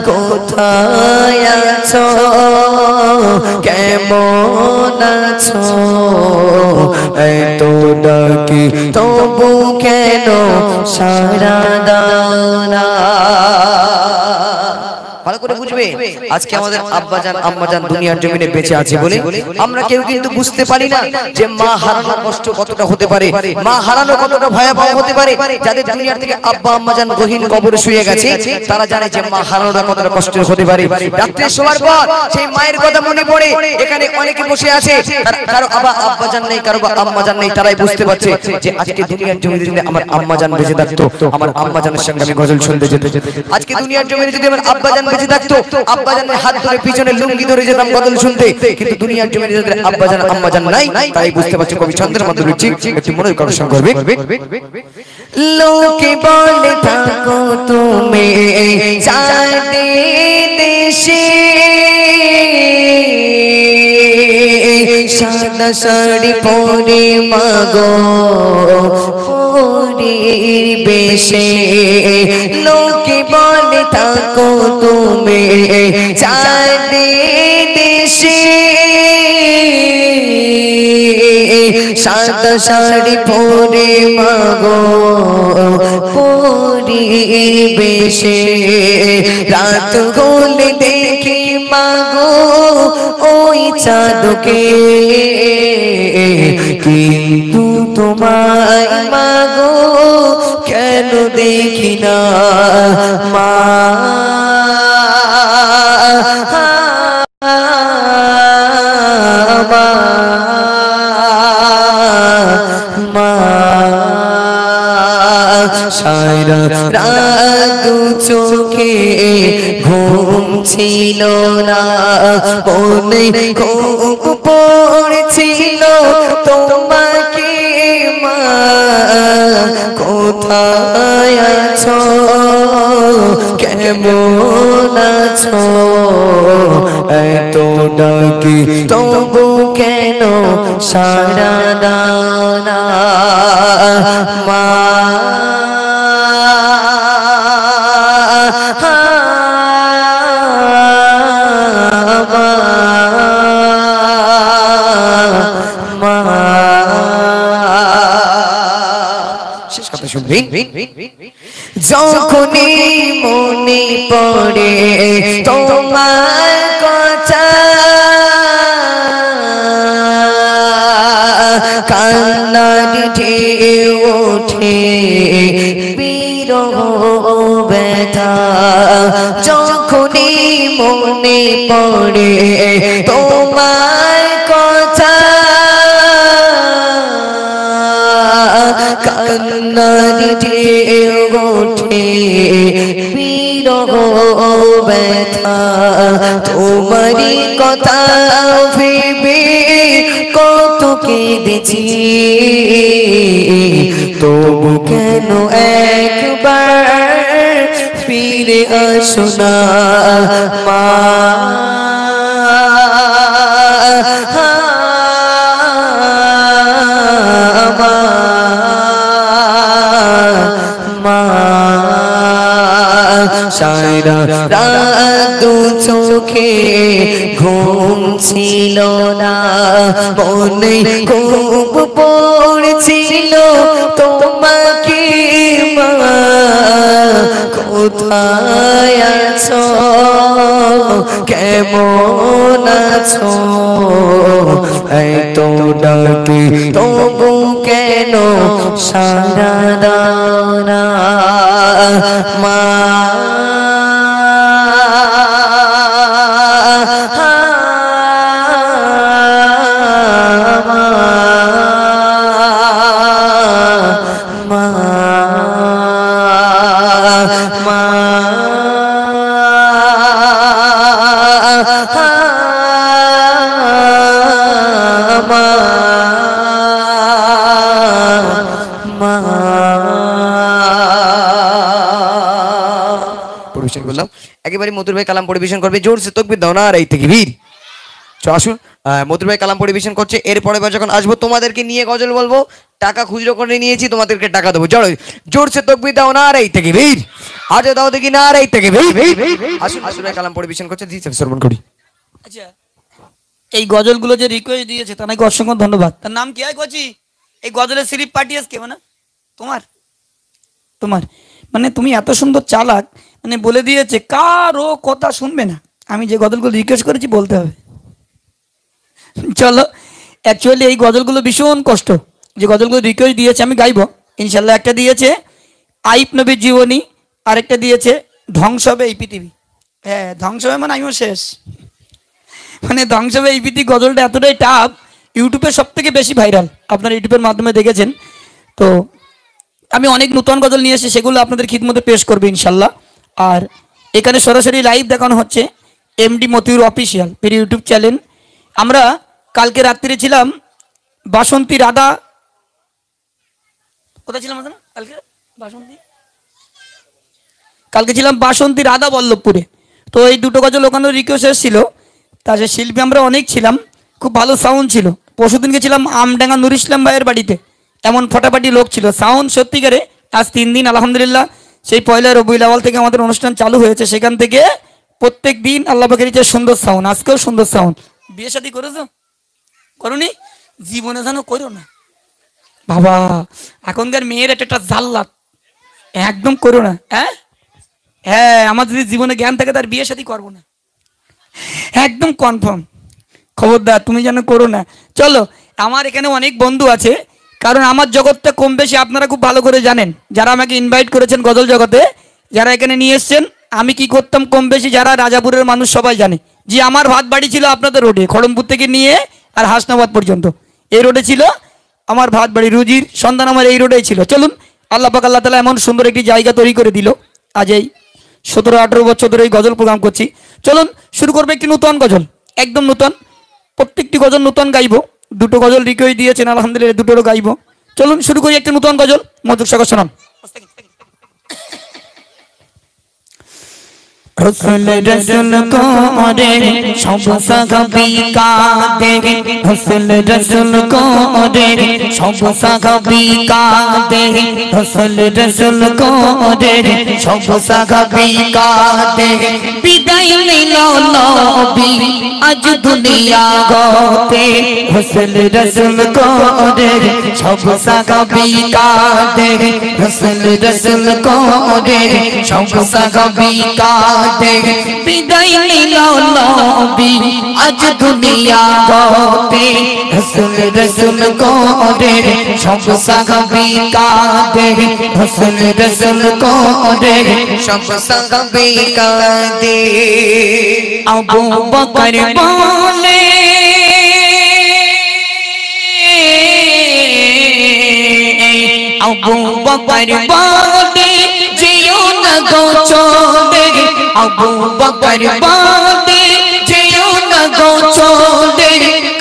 কোথায় আছো কেমন আছো এত ডাকি তবু কেন সারা দাও না ভালো করে বুঝবে আজকে আমাদের আব্বাজান আম্মাজান দুনিয়ার জমিনে বেঁচে আছে বলে আমরা কেউ কিন্তু বুঝতে পারি না যে মা হারানোর কষ্ট কতটা হতে পারে মা হারানো কতটা ভয়াবহ হতে পারে যাদের দুনিয়ার থেকে আব্বা আম্মাজান গহীন কবরে শুয়ে গেছে তারা জানে যে মা হারানোটা কতটা কষ্টের হতে পারে রাত্রে শোয়ার পর সেই মায়ের কথা মনে পড়ে এখানে অনেকে বসে আছে কারো আব্বাজান নেই কারো আম্মাজান নেই তারাই বুঝতে পারছে যে আজকে দুনিয়ার জমিনে যদি আমার আম্মাজান বেঁচে থাকতো আমার আম্মাজানের সঙ্গে আমি গজল শুনতে যেতে আজকে দুনিয়ার জমিনে যদি আমার আব্বাজান বেঁচে থাকতো আব্বাজানের হাত ধরে পিছনে লুঙ্গি ধরে যেতাম গজল শুনতে কিন্তু দুনিয়ার জমিনে যদি আব্বাজান আম্মাজান নাই তাই বুঝতে পারছি কবি চন্দ্রের মধ্যে লিখছি একটু মনে আকর্ষণ করবে লোকে বলে থাকো তুমি দেশে সাদা শাড়ি পরে মাগো পরিবেশে লোকে বলে থাকো তুমি চাঁদে দেশে সাদা শাড়ি পরে মাগো পরিবেশে রাত হলে দেখি মাগো ওই চাঁদকে কিন্তু তোমায় মাগো কেন দেখি না মা সারা রাত চোখে ঘুম ছিল না মনে খুব পড়ছিল তোমাকে মা কোথায় আছো কেমন আছো এত ডাকি তবু কেন সারা দাও না মা যখনই মনে পড়ে তোমার কথা কান্নার ঢেউ ওঠে বিরহ ব্যথা যখনই মনে পড়ে তোমার কথা কান্নার ঢেউ ওঠে বিরহ ব্যথা তোমারই কথা ভেবে কত কেঁদেছি তবু কেন একবার ফিরে আসো না মা সারা রাত চোখে ঘুম ছিল না মনে খুব পড়ছিল তোমাকে মা কোথায় আছো কেমন আছো এত ডাকি তবু কেন সারা দাও না মা একেবারে মধুর ভাই কালাম পরিবেশন করবে জোরসে তকবির দাও না আর এই থেকে বীর আসুন মধুর ভাই কালাম পরিবেশন করছে এরপরে যখন আসবো তোমাদেরকে নিয়ে গজল বলবো টাকা খুচরো করে নিয়েছি তোমাদেরকে টাকা দেবো জোরসে তকবির দাও না আর এই থেকে বীর আজ দাও দেখি না আর এই থেকে আসুন মধুর ভাই কালাম পরিবেশন করছে জি স্যার শ্রবণ করি আচ্ছা এই গজলগুলো যে রিকোয়েস্ট দিয়েছে তার নাকি অসংখ্য ধন্যবাদ তার নাম কি হয় কচি এই গজলের স্লিপ পাঠিয়েছ কে মানে তোমার তোমার মানে তুমি এত সুন্দর চালাক মানে বলে দিয়েছে কারো কথা শুনবে না আমি যে গজলগুলো রিকোয়েস্ট করেছি বলতে হবে চলো অ্যাকচুয়ালি এই গজলগুলো ভীষণ কষ্ট যে গজলগুলো রিকোয়েস্ট দিয়েছে আমি গাইবো ইনশাল্লাহ একটা দিয়েছে আইপ নবীর জীবনী আরেকটা দিয়েছে ধ্বংস হবে এই পৃথিবী হ্যাঁ ধ্বংস হবে মানে আমিও শেষ মানে ধ্বংস হবে এই পৃথিবী গজলটা এতটাই টাফ ইউটিউবে সব থেকে বেশি ভাইরাল আপনারা ইউটিউবের মাধ্যমে দেখেছেন তো আমি অনেক নতুন গজল নিয়ে এসে সেগুলো আপনাদের খিদমতে পেশ করবো ইনশাল্লাহ আর এখানে সরাসরি লাইভ দেখানো হচ্ছে এমডি মতিউর অফিসিয়াল পের ইউটিউব চ্যানেল আমরা কালকে রাত্রিরে ছিলাম বাসন্তী রাধা কোথায় ছিলাম কালকে কালকে ছিলাম বাসন্তী রাধা বল্লভপুরে তো এই দুটো গজল ওখানে রিকোয়েস্ট এসেছিল তা সে শিল্পী আমরা অনেক ছিলাম খুব ভালো সাউন্ড ছিল পরশুদিন গেছিলাম আমডাঙ্গা নুর ইসলাম ভাইয়ের বাড়িতে, এমন ফটাফটি লোক ছিল, সাউন্ড সত্যিকারে। আজ 3 দিন আলহামদুলিল্লাহ, সেই পয়লা রবিউল আউয়াল থেকে আমাদের অনুষ্ঠান চালু হয়েছে, সেখান থেকে প্রত্যেক দিন আল্লাহ পাকের ইচ্ছায় সুন্দর সাউন্ড, আজকেও সুন্দর সাউন্ড। বিয়ে শাদী করেছো? করোনি? জীবনে জানো করো না বাবা, এখনকার মেয়ের একটা জাল্লাত, একদম করো না। হ্যাঁ, আমার যদি জীবনে জ্ঞান থাকে তার বিয়ে শাদী করবো না, একদম কনফার্ম। খবরদার তুমি যেন করো না। চলো, আমার এখানে অনেক বন্ধু আছে, কারণ আমার জগৎটা কম বেশি আপনারা খুব ভালো করে জানেন, যারা আমাকে ইনভাইট করেছেন গজল জগতে, যারা এখানে নিয়ে এসছেন, আমি কি করতাম কম বেশি যারা রাজাপুরের মানুষ সবাই জানে। যে আমার ভাত বাড়ি ছিল আপনাদের রোডে, খড়মপুর থেকে নিয়ে আর হাসনাবাদ পর্যন্ত এই রোডে ছিল আমার ভাত বাড়ি, রুজির সন্ধান আমার এই রোডেই ছিল। চলুন, আল্লাহ পাক আল্লাহ তাআলা এমন সুন্দর একটি জায়গা তৈরি করে দিল, আজ এই 17-18 বছর ধরে এই গজল প্রোগ্রাম করছি। চলুন শুরু করবো একটি নতুন গজল, একদম নতুন, প্রত্যেকটি গজল নতুন গাইবো। 2টো গজল রিকোয়েস্ট দিয়েছেন আলহামদুলিল্লাহ, 2টোরও গাইবো। চলুন শুরু করি একটি নতুন গজল, মধুর সাগর শোনান। রসুল রসুল করে সব সাহাবী কাঁদে, রসুল রসুল করে সব সাহাবী কাঁদে, রসুল রসুল করে সব সাহাবী কাঁদে। বিদায় নিল নবী আজ দুনিয়া হতে, রসুল রসুল করে সব সাহাবী কাঁদে, রসুল রসুল করে সব সাহাবী কাঁদে। বিদায় নিল নবী আজ দুনিয়া হতে, রসুল রসুল করে সব সাহাবী কাঁদে, রসুল রসুল করে সব সাহাবী কাঁদে। আবু বকর বলে আবু বকর বলে যেও না গো চলে, আবু বকর বলে যেও না গো চলে,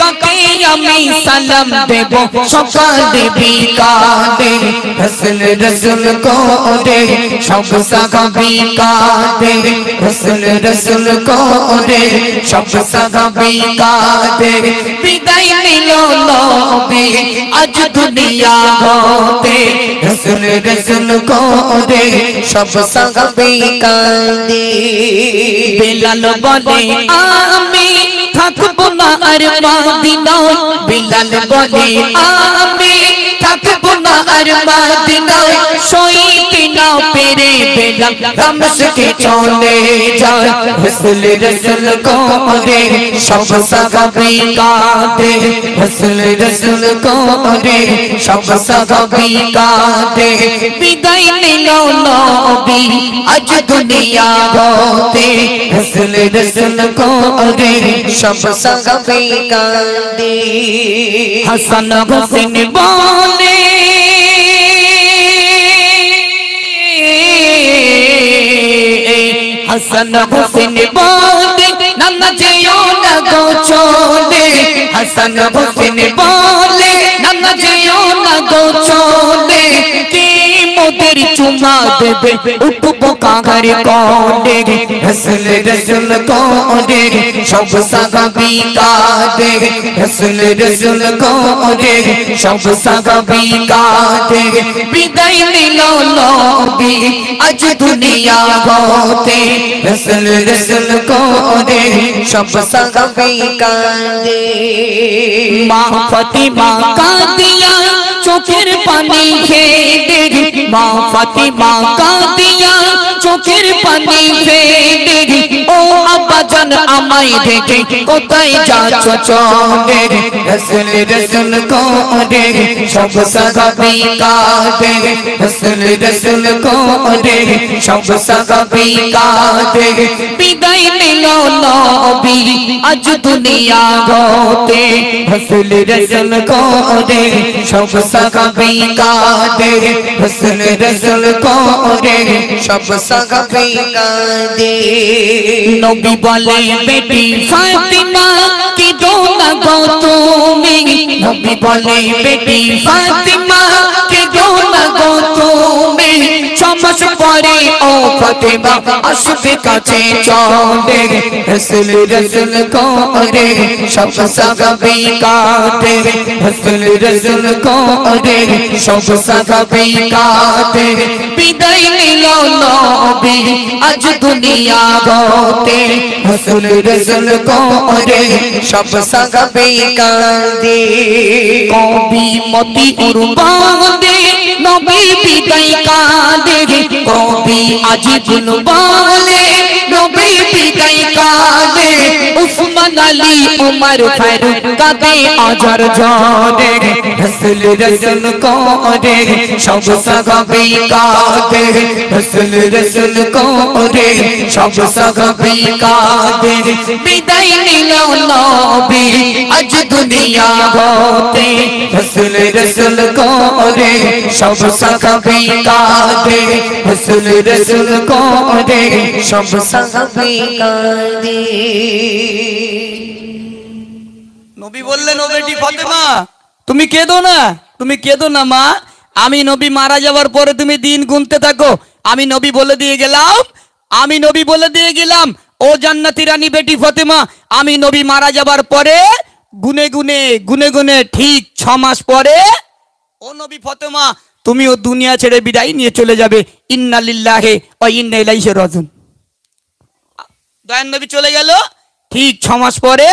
কাকে আমি সালাম দেব সকালে বিকালে, রসুল রসুল করে সব সাহাবী কাঁদে, রসুল রসুল করে সব সাহাবী কাঁদে। বিদায় নিল নবী আজ দুনিয়া হতে, রসুল রসুল করে সব সাহাবী কাঁদে। বেলাল বলে আমি থাকবো না আর মদিনায়, বিলাল বলে আমি থাকবো না আর মদিনায়, সইতে না পেরে বেলাল দামেস্কে চলে যায়, রসুল রসুল করে সব সাহাবী কাঁদে, রসুল রসুল করে সব সাহাবী কাঁদে। বিদায় নিল নবী আজ দুনিয়া হতে, রসুল রসুল করে সব সাহাবী কাঁদে। হাসান হোসেন বলে হাসান হোসেন বলে নানা যেও না গো চলে, হাসান হোসেন বলে নানা যেও না গো চলে, কে মোদের চুমা দেবে উঠবো কাহার কোলে, রসুল রসুল করে সব সাহাবী কাঁদে, রসুল রসুল করে সব সাহাবী কাঁদে। বিদায় নিল নবী আজ দুনিয়া হতে, রসুল রসুল করে সব সাহাবী কাঁদে। মা ফাতিমা কাঁদিয়া চোখের পানি ফেলে, মা ফাতিমা কাঁদিয়া চোখের পানি ফেলে, ও আব্বাজান আমায় দেখে কোথায় যাচ্ছ চলে, রসুল রসুল করে সব সাহাবী কাঁদে, রসুল রসুল করে সব সাহাবী কাঁদে। বিদায় নিল নবী আজ দুনিয়া হতে, রসুল রসুল করে সব সাহাবী কাঁদে, রসুল রসুল করে সব সাহাবী কাঁদে। নবী বলে বেটি ফাতিমা কি দোনা গো তুমি, নবী বলে বেটি ফাতিমা কি দোনা গো তুমি, 6 মাস পরে ও ফাতেমা আসবে কাছে চলে রসুল রসুল করে সব সাহাবী কাঁদে রসুল রসুল করে সব সাহাবী কাঁদে বিদায় নিল নবী আজ দুনিয়া হতে রসুল রসুল করে সব সাহাবী কাঁদে কবি মতি কুরবানে নবী বিদায় কাঁদে কবি আজিবুল বলে নবী বিদায় কাঁদে উসমান আলী উমর ফারুক কাঁদে আজর ঝরে রসুল রসুল করে সব সাহাবী কাঁদে রসুল রসুল করে সব সাহাবী কাঁদে বিদায় নিল নবী আজ দুনিয়া হতে রসুল রসুল করে সব সাহাবী কাঁদে রসুল রসুল করে সব সাহাবী কাঁদে নবী বললেন ও বেটি ফাতেমা তুমি কেঁদো না, তুমি কেঁদো না মা, আমি নবী মারা যাওয়ার পরে তুমি দিন গুনতে থাকো। আমি নবী বলে দিয়ে গেলাম, আমি নবী বলে দিয়ে গেলাম ও জান্নাতি রানী বেটি ফাতেমা, আমি নবী মারা যাবার পরে গুনে গুনে গুনে গুনে ঠিক 6 মাস পরে ও নবী ফাতেমা তুমিও দুনিয়া ছেড়ে বিদায় নিয়ে চলে যাবে। ইন্না লিল্লাহি ওয়া ইন্না ইলাইহি রাজিউন। দয়ান নবী চলে গেল, ঠিক 6 মাস পরে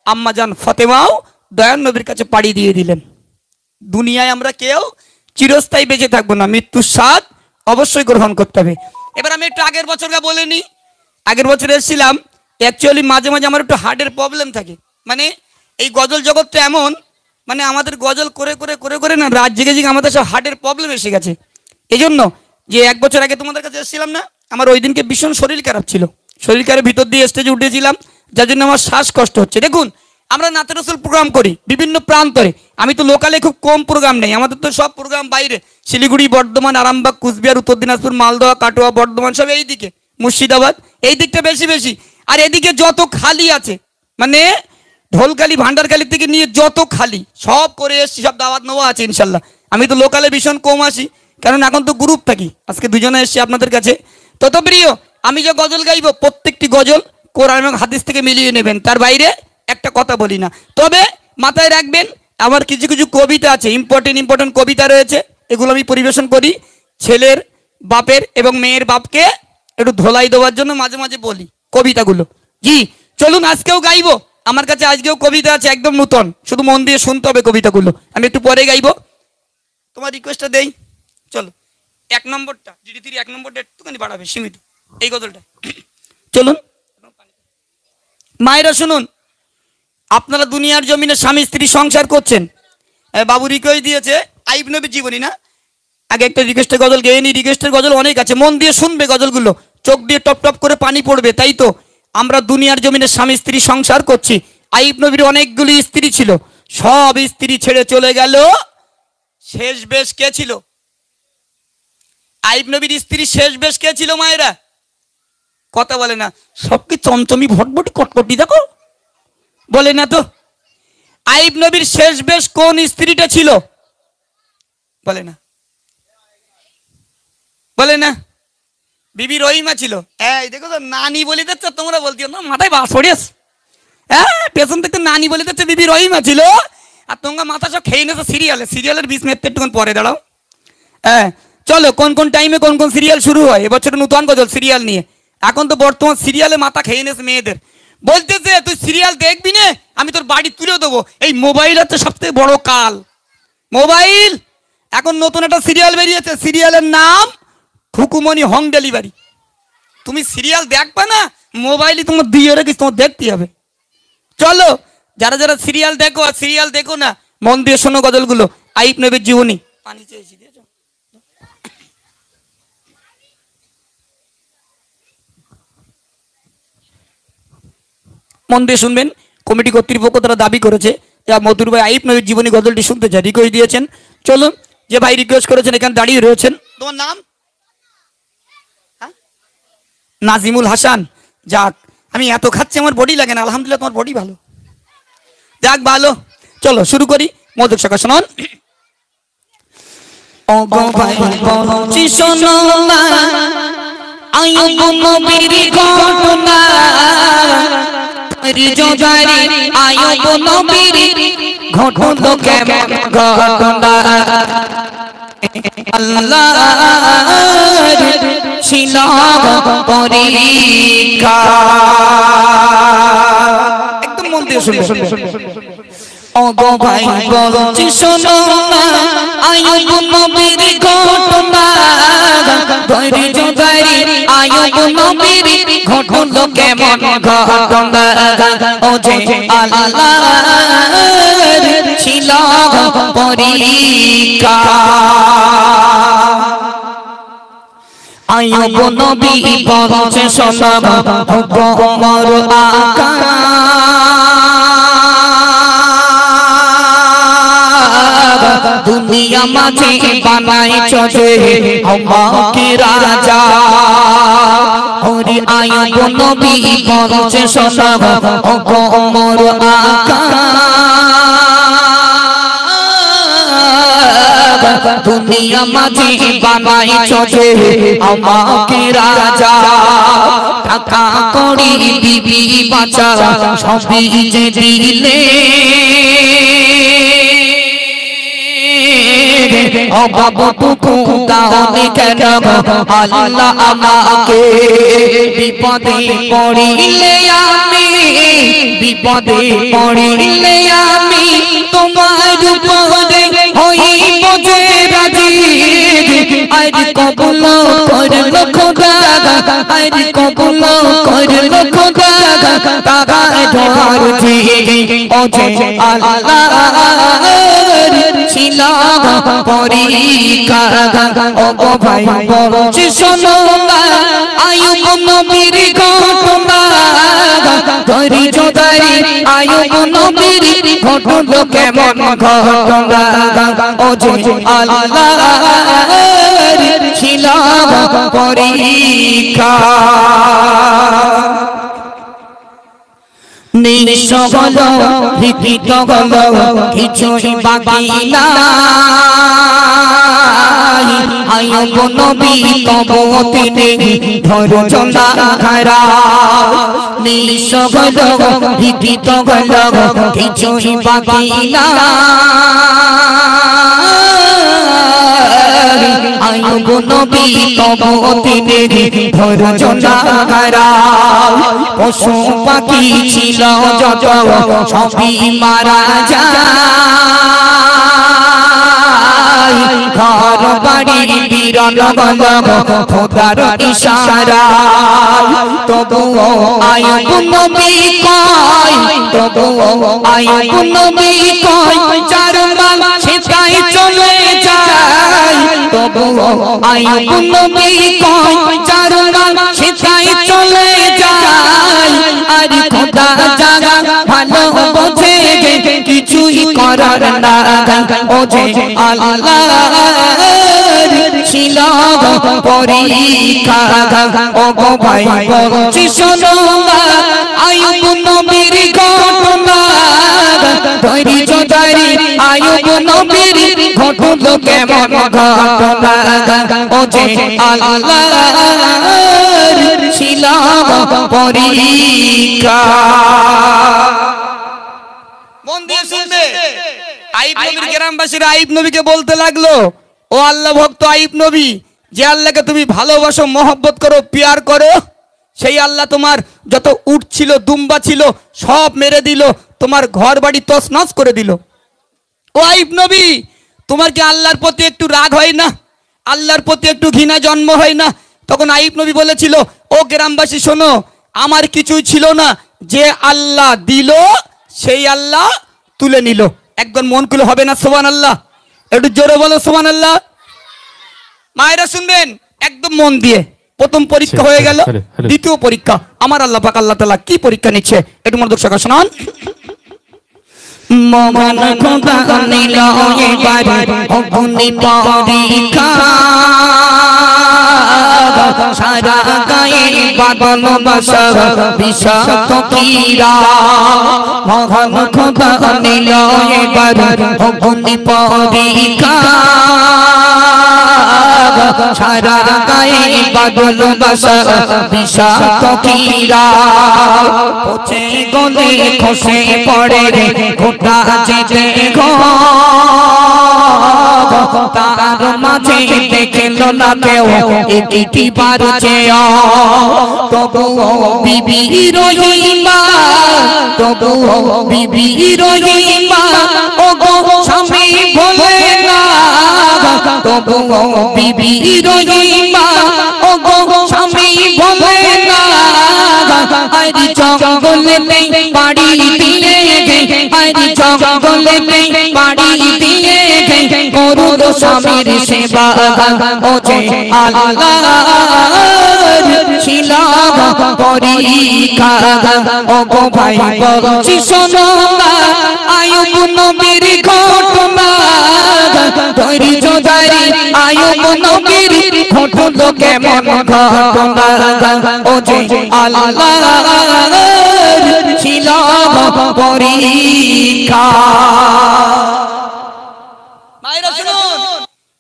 আম্মা জান ফাতেমাও দয়ান নবীর কাছে পাড়ি দিয়ে দিলেন। দুনিয়ায় আমরা কেউ চিরস্থায়ী বেঁচে থাকবো না, মৃত্যুর স্বাদ অবশ্যই গ্রহণ করতে হবে। এবার আমি একটু আগের বছরটা বলে নিই। আগের বছর এসেছিলাম, অ্যাকচুয়ালি মাঝে মাঝে আমার একটু হার্টের প্রবলেম থাকে, মানে এই গজল জগৎটা এমন, মানে আমাদের গজল করে করে করে করে না রাত জেগে জেগে আমাদের সব হার্টের প্রবলেম এসে গেছে। এই জন্য যে 1 বছর আগে তোমাদের কাছে এসেছিলাম না, আমার ওই দিনকে ভীষণ শরীর খারাপ ছিল, শরীর খারাপ ভিতর দিয়ে স্টেজে উঠেছিলাম, যার জন্য আমার শ্বাসকষ্ট হচ্ছে। দেখুন আমরা নাতে রসুল প্রোগ্রাম করি বিভিন্ন প্রান্তরে, আমি তো লোকালে খুব কম প্রোগ্রাম নেই, আমাদের তো সব প্রোগ্রাম বাইরে, শিলিগুড়ি, বর্ধমান, আরামবাগ, কুচবিহার, উত্তর দিনাজপুর, মালদহ, কাটোয়া, বর্ধমান সব এই দিকে, মুর্শিদাবাদ এই দিকটা বেশি বেশি। আর এদিকে যত খালি আছে, মানে ঢোলখালি ভান্ডারখালি থেকে নিয়ে যত খালি সব করে এসছি, সব দাওয়াত নেওয়া আছে ইনশাল্লাহ। আমি তো লোকালে ভীষণ কম আসি, কারণ এখন তো গ্রুপ থাকি, আজকে দুজনে এসছি আপনাদের কাছে। তত প্রিয় আমি যে গজল গাইব প্রত্যেকটি গজল কোরআন এবং হাদিস থেকে মিলিয়ে নেবেন, তার বাইরে একটা কথা বলি না। তবে মাথায় রাখবেন আমার কিছু কিছু কবিতা আছে, ইম্পর্টেন্ট কবিতা রয়েছে, এগুলো আমি পরিবেশন করি ছেলের বাপের এবং মেয়ের বাপকে একটু ধোলাই দেওয়ার জন্য মাঝে মাঝে বলি কবিতাগুলো। জি চলুন আজকেও গাইবো, আমার কাছে আজকেও কবিতা আছে একদম নতুন, শুধু মন দিয়ে শুনতে হবে কবিতাগুলো, আমি একটু পরে গাইবো, তোমার রিকোয়েস্টটা দেই। চলো 1 নম্বরটা GD3 1 নম্বরটা একটুখানি বাড়াবে সীমিত, এই গজলটা চলুন। মায়েরা শুনুন, আপনারা দুনিয়ার জমিনে স্বামী স্ত্রী সংসার করছেন, বাবু রিকোয়েস্ট দিয়েছে আইব নবীর জীবনী না, আগে একটা রিকোয়েস্টের গজল গেয়ে নি, রিকোয়েস্টের গজল অনেক আছে, মন দিয়ে শুনবে গজলগুলো, চোখ দিয়ে টপ টপ করে পানি পড়বে। তাই তো আমরা দুনিয়ার জমিনে স্বামী স্ত্রী সংসার করছি। আইব নবীর অনেকগুলি স্ত্রী ছিল, সব স্ত্রী ছেড়ে চলে গেল, শেষ বেশ কে ছিল? আইব নবীর স্ত্রী শেষ বেশ কে ছিল মায়েরা? কথা বলে না, সব কি চমচমি ভটভটি কটকটি দেখো বলে না তো। আইব নবীর শেষ বেশ কোন স্ত্রীটা ছিল বলে না, বলে না? বিবি রহিমা ছিল। এই দেখো তো নানি বলে দিচ্ছে, তোমরা বলতিও না মাথায় বাস পড়িয়াস, হ্যাঁ পেছন থেকে নানি বলে দিচ্ছে বিবি রহিমা ছিল, আর তোমরা মাথা সব খেয়ে নেছো সিরিয়ালের 20 মিনিট একটুখানি পরে দাঁড়াও। হ্যাঁ চলো কোন কোন টাইমে কোন কোন সিরিয়াল শুরু হয়, এবছর নতুন গজল সিরিয়াল নিয়ে। এখন তো বর্তমান সিরিয়ালে মাথা খেয়ে নেছে মেয়েদের, বলতেছে তুই সিরিয়াল দেখবি না, আমি তোর বাড়ি তুলে দেবো। এই মোবাইল হচ্ছে সবথেকে বড় কাল, মোবাইল। এখন নতুন একটা সিরিয়াল বেরিয়েছে, সিরিয়ালের নাম খুকুমনি হোম ডেলিভারি। তুমি সিরিয়াল দেখবা না, মোবাইলই তোমার দিয়ে রেখেছি, তোমার দেখতে হবে। চলো যারা যারা সিরিয়াল দেখো আর সিরিয়াল দেখো না, মন দিয়ে শোনো গজলগুলো, আইব নবীর জীবনী। পানি চেয়েছি দিয়েছো, মন দিয়ে শুনবেন। কমিটি কর্তৃপক্ষ তারা দাবি করেছে মধুর ভাই আইব নবীর জীবনী গজলটি শুনতে চাই, রিকোয়েস্ট দিয়েছেন। চলুন যে ভাই রিকোয়েস্ট করেছেন এখানে দাঁড়িয়ে রয়েছেন, তোমার নাম? নাজিমুল হাসান। যাক আমি এত খাচ্ছি আমার বডি লাগে না, আলহামদুলিল্লাহ তোমার বডি ভালো, যাক ভালো। চলো শুরু করি, মধুর শাখা শুনুন। ও গো ভাই বলছি শোনো না, আইয়ুব নবীর ঘটনা রিজদারি আইয়ুব নবীর ঘটনা কেমন ঘটনা আল্লাহর ছিল পরীক্ষা একদম মন দিয়ে শুনবে ও গো ভাই বলছি শোনো না আইয়ুব নবীর ঘটনা ধৈর্যধারী আইয়ুব নবীর ঘটনা কেমন ঘটনা ও যে আল্লাহর ছিল পরীক্ষা আইয়ুব নবী বলছে শোনো গো মোর আকা দুনিয়া মাঝে বানাইছো যে আমাকে রাজা ওরে আইয়ুব নবী বলছে শোনো গো মোর আকা দুনিয়া মাঝে বানাইছো যে আমাকে রাজা টাকা কড়ি বিবি বাঁচা সবই যে দিলে অভাবটুকু দাওনি কেন আল্লাহ আমাকে বিপদে পড়িলে আমি বিপদে পড়িলে আমি তোমার উপরে হইব যে রাজি আজ কবুল করলো খোদা আজ কবুল করলো খোদা তারা ধরছি ও যে আল্লাহর ছিল পরীক্ষা ও গো ভাই বলছি শোনো না আইয়ুব নবীর ঘটনা ধৈর্যধারী আইয়ুব নবীর ঘটনা কেমন ঘটনা ও যে আল্লাহর ছিল পরীক্ষা নিঃস্ব হলো বিকৃত হলো কিছুই বাকি নাই আইয়ুব নবী তবু তিনি ধৈর্য না হারায় নিঃস্ব হলো বিকৃত হলো কিছুই বাকি নাই আইয়ুব নবী তবু তিনি ধৈর্য না হারায় পশু পাখি ছিল যত সবই মারা যায় ঘর বাড়ি বিরল গল খোদার ইশারায় তবুও আইয়ুব নবী কয় তবুও আইয়ুব নবী কয় চার মাস সেটাই চলে যায় তবুও আইয়ুব নবী কয় চার মাস সেটাই চলে যায় আর খোদা জাগা ভালো বোঝে কিছুই করার না ও যে আল্লাহর ছিল পরীক্ষা ও গো ভাই বলছি শোনো না আইয়ুব নবীর ঘটনা ধৈর্যধারী আইয়ুব নবীর ঘটনা কেমন ঘটনা ও যে আল্লাহর ছিল পরীক্ষা মন দিয়ে শুনবে আইয়ুব নবীর গ্রামবাসীরা আইয়ুব নবীকে বলতে লাগলো ও আল্লাহ ভক্ত আইয়ুব নবী যে আল্লাহকে তুমি ভালোবাসো মহব্বত করো প্যার করো সেই আল্লাহ তোমার যত উট ছিল দুম্বা ছিল সব মেরে দিল তোমার ঘর বাড়ি তছনছ করে দিল ও আইয়ুব নবী তোমার কি আল্লাহর প্রতি একটু রাগ হয় না আল্লাহর প্রতি একটু ঘৃণা জন্ম হয় না তখন আইয়ুব নবী বলেছিল ও গ্রামবাসী শোনো আমার কিছুই ছিল না যে আল্লাহ দিল সেই আল্লাহ তুলে নিল একদম মন খুলে হবে না সুবহানাল্লাহ একটু জোরে বলো সুবহানাল্লাহ মায়েরা শুনবেন একদম মন দিয়ে প্রথম পরীক্ষা হয়ে গেল দ্বিতীয় পরীক্ষা আমার আল্লাহ পাক আল্লাহ তাআলা কি পরীক্ষা নিচ্ছে একটু মনোযোগ সহকারে শুনুন মগন খোদা নিল এবারে অগ্নি পরীক্ষা সারা গায়ে বাদল বাসা বিষাক্ত কীরা মগন খোদা নিল এবারে অগ্নি পরীক্ষা সারা গায়ে বাদল বাসা বিষাক্ত কীরা পচে গলে খসে পড়ে গোটা যেতে ঘর তার মাঝে দেখল না কেউ একটি পারছে তবুও বিবি রহিমা তবুও বিবি রহিমা ও গো স্বামী বলে না তবুও বিবি রহিমা ও গো স্বামী বলে না আরে জঙ্গলে বাড়ি দিয়ে আরে জঙ্গলে বাড়ি দিয়ে করুন স্বামীর সেবা ও যে আল্লাহর ছিলাম পরীক্ষা ও গো ভাই বলছি শোনো না আয়ুব নবীর ঘটনা ধৈর্য ধরে আয়ুব নবীর ঘটল কেমন ঘটনা ও যে আল্লাহর ছিলাম পরীক্ষা।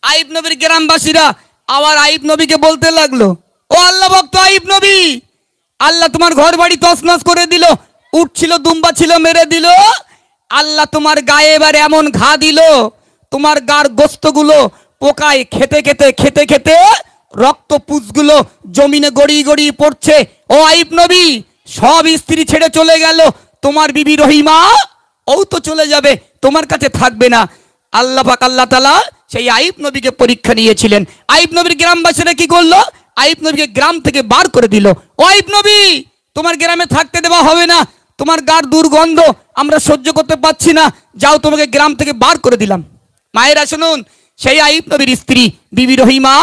আইব নবীর গ্রামবাসীরা আবার আইব নবীকে বলতে লাগলো, ও আল্লাহ ভক্ত আইব নবী, আল্লাহ তোমার ঘর বাড়ি তছনছ করে দিল, উট ছিল দুম্বা ছিল মেরে দিল, আল্লাহ তোমার গায়ে এবার এমন ঘা দিল, তোমার গার গোস্তগুলো পোকায় খেতে খেতে খেতে খেতে রক্ত পুঁজগুলো জমিনে গড়িয়ে গড়িয়ে পড়ছে। ও আইব নবী, সব স্ত্রী ছেড়ে চলে গেল, তোমার বিবি রহিমা ও তো চলে যাবে, তোমার কাছে থাকবে না। আল্লাহ পাক আল্লাহ তাআলা সেই আইব নবীকে পরীক্ষা নিয়েছিলেন। আইব নবীর গ্রামবাসীরা কি করলো? আইব নবীকে গ্রাম থেকে বার করে দিল। ও আইব নবী, তোমার গ্রামে থাকতে দেওয়া হবে না, তোমার গার দুর্গন্ধ আমরা সহ্য করতে পারছি না, যাও তোমাকে গ্রাম থেকে বার করে দিলাম। মায়েরা শুনুন, সেই আইব নবীর স্ত্রী বিবি রহিমা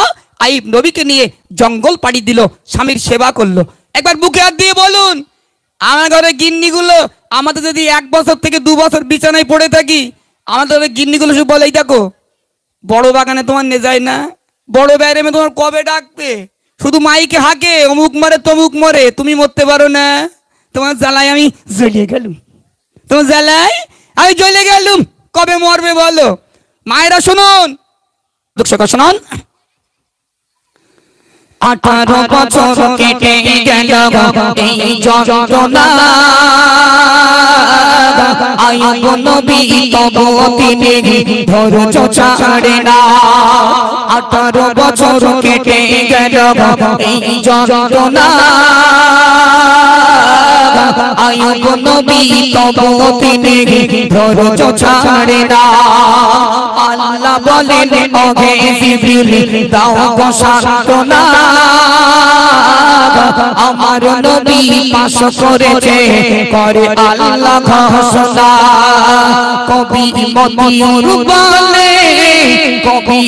আইব নবীকে নিয়ে জঙ্গল পাড়ি দিল, স্বামীর সেবা করলো। একবার বুকে হাত দিয়ে বলুন, আমার ঘরে গিন্নিগুলো আমাদের যদি 1 বছর থেকে 2 বছর বিছানায় পড়ে থাকি, আমাদের গিন্নিগুলো শুধু বলেই দেখো বড় বাগানে তোমার নে যায় না, বড় ব্যারেমে তোমার কবে ডাকবে, শুধু মাইকে হাঁকে অমুক মরে তমুক মরে, তুমি মরতে পারো না, তোমার জ্বালায় আমি জ্বলিয়ে গেলুম, তোমার জ্বালায় আমি জ্বলে গেলুম, কবে মরবে বলো। মায়েরা শুনুন, দর্শক শুনুন, 18 বছর কেটে গেল এই যন্ত্রণা, আইব নবী তবু তিনি ধৈর্য ছাড়ে না। 18 বছর কেটে গেল এই যন্ত্রণা, আইব নবী তবু তিনি ধৈর্য ছাড়ে না। আল্লাহ বলেন ওহে জিবরিল দাও গো সান্ত্বনা, আমার নবী পাশ করেছে করে আল্লাহ ঘোষণা। কবি মতিউর বলে, কবি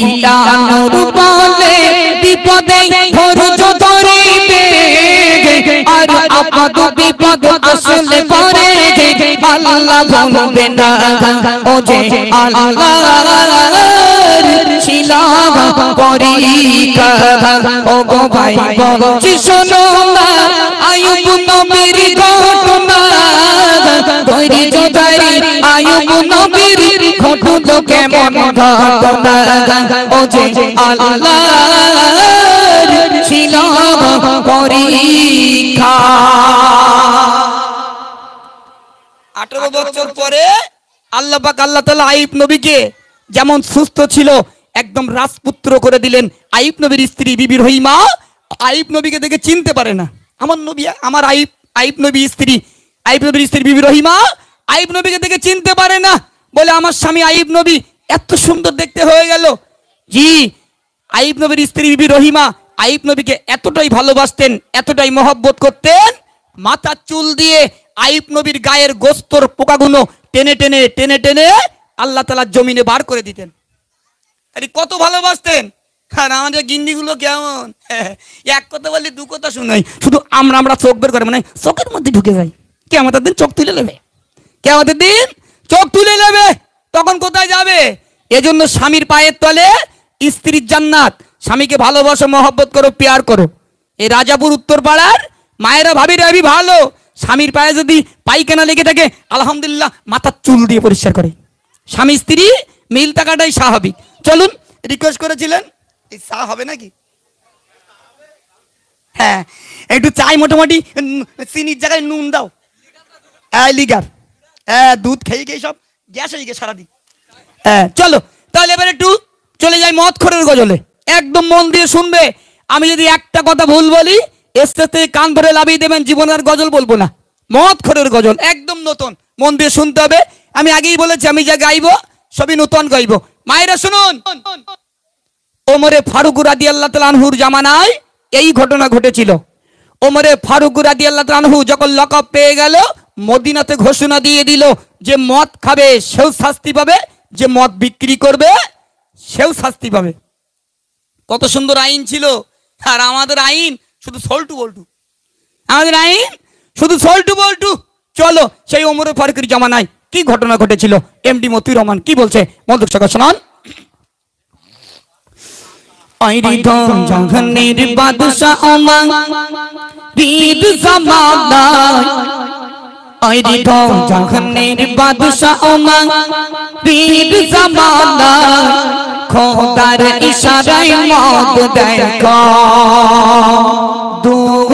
আনুর বলে, বিপদে ধৈর্য ধরিবে, আর আপদ বিপদ আসলে পরে আল্লাহ ভুলবে না। ও যে আল্লাহর ছিলাম পরীক্ষা, ও গো ভাই বলছি শোনো না আইব নবীর ঘটনা, ধৈর্য ধরে আইব নবীর ঘটল কেমন ঘটনা। ও যে আল্লাহর ছিলাম পরীক্ষা। 18 বছর পরে আল্লাহ পাক আল্লাহ তাআলা আইব নবীকে যেমন সুস্থ ছিল একদম রাজপুত্র করে দিলেন। আইব নবীর স্ত্রী বিবি রহিমা আইব নবীকে দেখে চিনতে পারে না, আমার নবী, আমার আইব নবীর স্ত্রী বিবি রহিমা আইব নবীকে দেখে চিনতে পারে না, বলে আমার স্বামী আইব নবী এত সুন্দর দেখতে হয়ে গেল। জি, আইব নবীর স্ত্রী বিবি রহিমা আইব নবীকে এতটাই ভালোবাসতেন, এতটাই মহব্বত করতেন, মাথার চুল দিয়ে আইব নবীর গায়ের গোস্তর পোকাগুলো টেনে টেনে টেনে টেনে আল্লাহ তাআলা জমিনে বার করে দিতেন। আরে কত ভালোবাসতেন। আর আমাদের গিন্নিগুলো কেমন, এক কথা বললে 2 কথা শোনাই, শুধু আমরা চোখ বের করে, মানে চোখের মধ্যে ঢুকে যাই। কিয়ামতের দিন চোখ তুলে নেবে, কিয়ামতের দিন চোখ তুলে নেবে, তখন কোথায় যাবে? এজন্য স্বামীর পায়ের তলে স্ত্রীর জান্নাত। স্বামীকে ভালোবাসো, মহব্বত করো, প্যার করো। এই রাজাপুর উত্তরপাড়ার মায়েরা ভাবিরা আমি ভালো, স্বামীর পায়ে যদি পায়খানা লেগে থাকে আলহামদুলিল্লাহ মাথার চুল দিয়ে পরিষ্কার করে। স্বামী স্ত্রী মিল থাকাটাই স্বাভাবিক। চলুন, রিকোয়েস্ট করেছিলেন এই চা হবে নাকি? হ্যাঁ, একটু চাই মোটামুটি চিনির জায়গায় নুন দাও। হ্যাঁ লিগার, হ্যাঁ দুধ খেয়ে খেয়ে সব গ্যাস হয়ে গেছে সারাদিন। হ্যাঁ চলো তাহলে এবার একটু চলে যাই মদখোরের গজলে। একদম মন দিয়ে শুনবে। আমি যদি একটা কথা ভুল বলি স্টেজ থেকে কান ধরে লাভিয়ে দেবেন, জীবনে আর গজল বলবো না। মদখোরের গজল একদম নতুন, মন দিয়ে শুনতে হবে। আমি আগেই বলেছি আমি যা গাইবো সবই নতুন গাইবো। মায়েরা শুনুন, ওমরে ফারুক রাদিয়াল্লাহু তাআলা আনহুর জামানায় এই ঘটনা ঘটেছিল। ওমরে ফারুক রাদিয়াল্লাহু তাআলা আনহু যখন লকব পেয়ে গেল, মদিনাতে ঘোষণা দিয়ে দিল যে মদ খাবে সেও শাস্তি পাবে, যে মদ বিক্রি করবে সেও শাস্তি পাবে। কত সুন্দর আইন ছিল। আর আমাদের আইন শুধু সল্টু বল্টু, আমাদের আইন শুধু সল্টু বল্টু। চলো সেই ওমরে ফারুকের জামানায় কি ঘটনা ঘটেছিল, এমডি মতিউর রহমান কি বলছে মনোযোগ সহকারে শুনুন। জাহানের বাদশাহ ওমর বীর জামানায়, জাহানের বাদশাহ ওমর বীর জামানায়, খোদার ইশারায় মদ দেখো দূর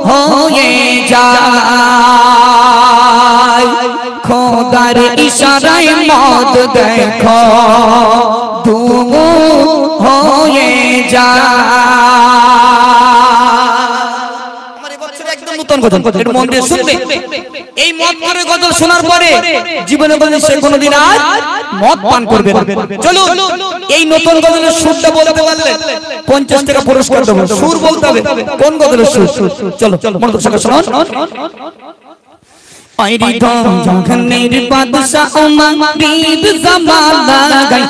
হয়ে যায়, খোদার ইশারায় মদ দেখো দূর হয়ে যায়। আমার এবছর একদম নতুন গজল, একটু মন দিয়ে শুনবে। এই মদ করে গজল শোনার পরে জীবনে বলে সে কোনোদিন আর মদ পান করবে না। চলো এই নতুন গজলের সুরটা বলতে পারলে 50 টাকা পুরস্কার দেবো। সুর বলতে হবে, কোন গজলের সুর? চলো মনোযোগ সহকারে শুনুন। জাহানের বাদশাহ ওমর বীর জামানায়,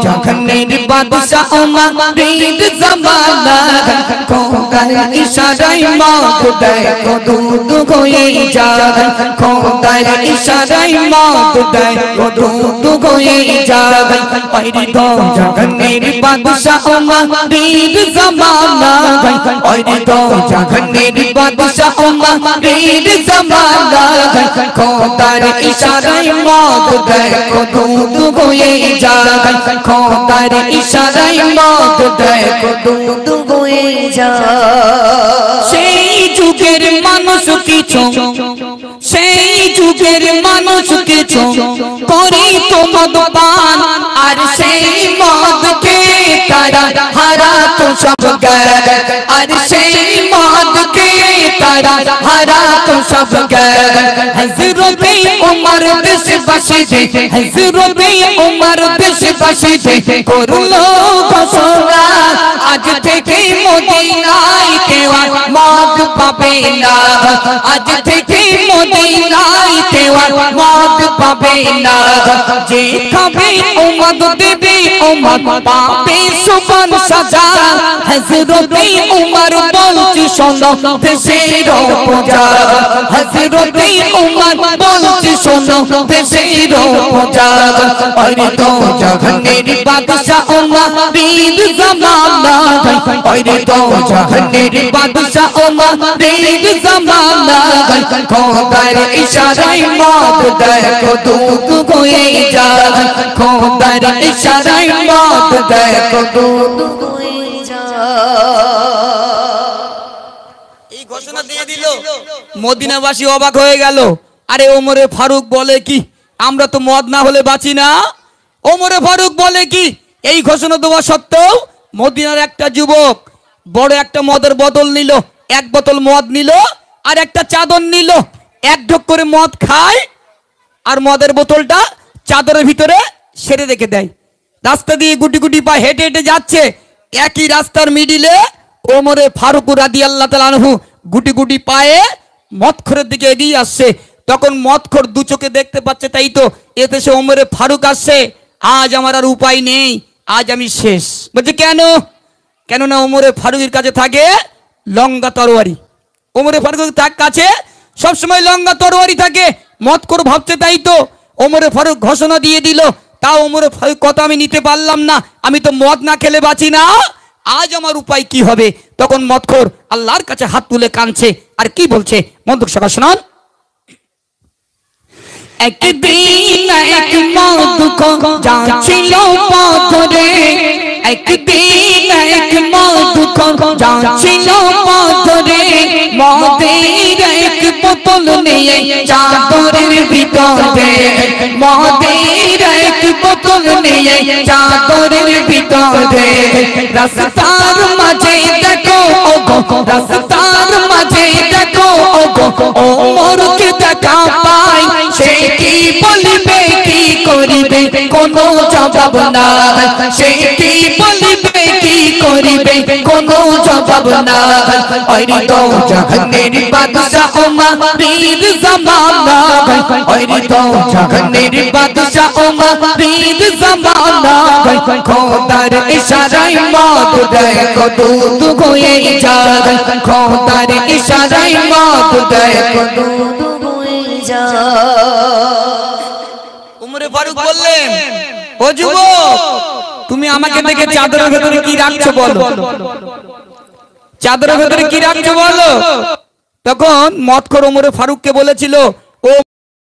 জাহানের বাদশাহ ওমর বীর জামানায়, খোদার ইশারায় মদ দেখো দূর হয়ে যায়, খোদার ইশারায় মদ দেখো দূর হয়ে যায়। জাহানের বাদশাহ ওমর বীর জামানায়, জাহানের বাদশাহ ওমর বীর জামানায়, খোদার ইশারায় মদ দেখো দূর হয়ে যায়, খোদার ইশারায় মদ দেখো দূর হয়ে যায়। সেই যুগের মানুষ কিছু, সেই যুগের মানুষ কিছু করে তো মদ পান, আর সেই মদকে তারা হারাতো সব জ্ঞান, আর সেই মদকে তারা হারাতো সব জ্ঞান। হযরতে ওমর দেশবাসীতে, হযরতে ওমর দেশবাসীতে করলো ঘোষণা, আজ থেকে মদিনায় কেউ আর মদ পাবে না, আজ থেকে মদিনায় কেউ আর মদ পাবে না। যে খাবে ও মদ দেবে ও মদ পাবে সুবহান সাজা। হযরতে ওমর বলছে শোনো দেশের পূজা, হযরতে ওমর বলছে শোনো দেশের পূজা। আরে তো জাহানের বাদশাহ ওমর বীর জামানায়, আরে তো জাহানের বাদশাহ ওমর বীর জামানায়, খোদার ইশারায় মদ দেখো দূর হয়ে যায়, খোদার ইশারায় মদ দেখো দূর হয়ে যায়। এই ঘোষণা দিয়ে দিল, মদিনাবাসী অবাক হয়ে গেল। আরে ওমরে ফারুক বলে কি আমরা তো মদ না হলে বাঁচি না। ওমরে ফারুক বলে কি এই ঘোষণা দেওয়া সত্ত্বেও মদিনার একটা যুবক বড় একটা মদের বোতল নিল, এক বোতল মদ নিল আর একটা চাদর নিল, এক ঢোক করে মদ খায় আর মদের বোতলটা চাদরের ভিতরে সেরে রেখে দেয়। রাস্তা দিয়ে গুটি গুটি পা হেঁটে হেঁটে যাচ্ছে, একই রাস্তার মিডিলে ওমরে ফারুক রাদিয়াল্লাহু তাআলা আনহু গুটি গুটি পায়ে মদখোরের দিকে এগিয়ে আসছে। তখন মদখোর দু চোখে দেখতে পাচ্ছে, তাই তো এতে সে ওমরে ফারুক আসছে, আজ আমার আর উপায় নেই, আজ আমি শেষ। বলছে কেন? কেননা ওমরে ফারুকের কাছে থাকে লঙ্গা তরবারি। ওমরে ফারুকের কাছে সবসময় লঙ্গা তরবারি থাকে। মদখোর ভাবছে তাই তো ওমরে ফারুক ঘোষণা দিয়ে দিল, তাও ওমরে ফারুক কথা আমি নিতে পারলাম না, আমি তো মদ না খেলে বাঁচি না, আজ আমার উপায় কি হবে? তখন মদখোর আল্লাহর কাছে হাত তুলে কাঁদছে। আর কি বলছে মনোযোগ সহকারে শুনুন। একদিন এক মদখোর যাচ্ছিল পথরে, একদিন এক মধুকর যাচ্ছিল পথরে মদের এক বোতল নিয়ে চাদরের ভিতরে মদের এক বোতল নিয়ে চাদরের ভিতরে রাস্তার মাঝে দেখো ওগো রাস্তার মাঝে দেখো ওগো ওমরকে দেখা পাই সে কি বলবে কি করিবে কোনো জবাব না সে কি বলবে কি করিবে কোনো জবাব না ওই তো জাহানের বাদশাহ উমরের জামানা ওই তো জাহানের বাদশাহ উমরের জামানা খোদার ইশারায় মদ দেখো দুধ হয়ে যায় খোদার ইশারায় মদ দেখো দুধ হয়ে যায়। উমরে ফারুক বললেন ও যুবক তুমি আমাকে দেখে চাদরের ভেতরে কি রাখছো বলো চাদরের ভেতরে কি রাখছো বলো তখন মদখোর ওমরে ফারুককে বলেছিল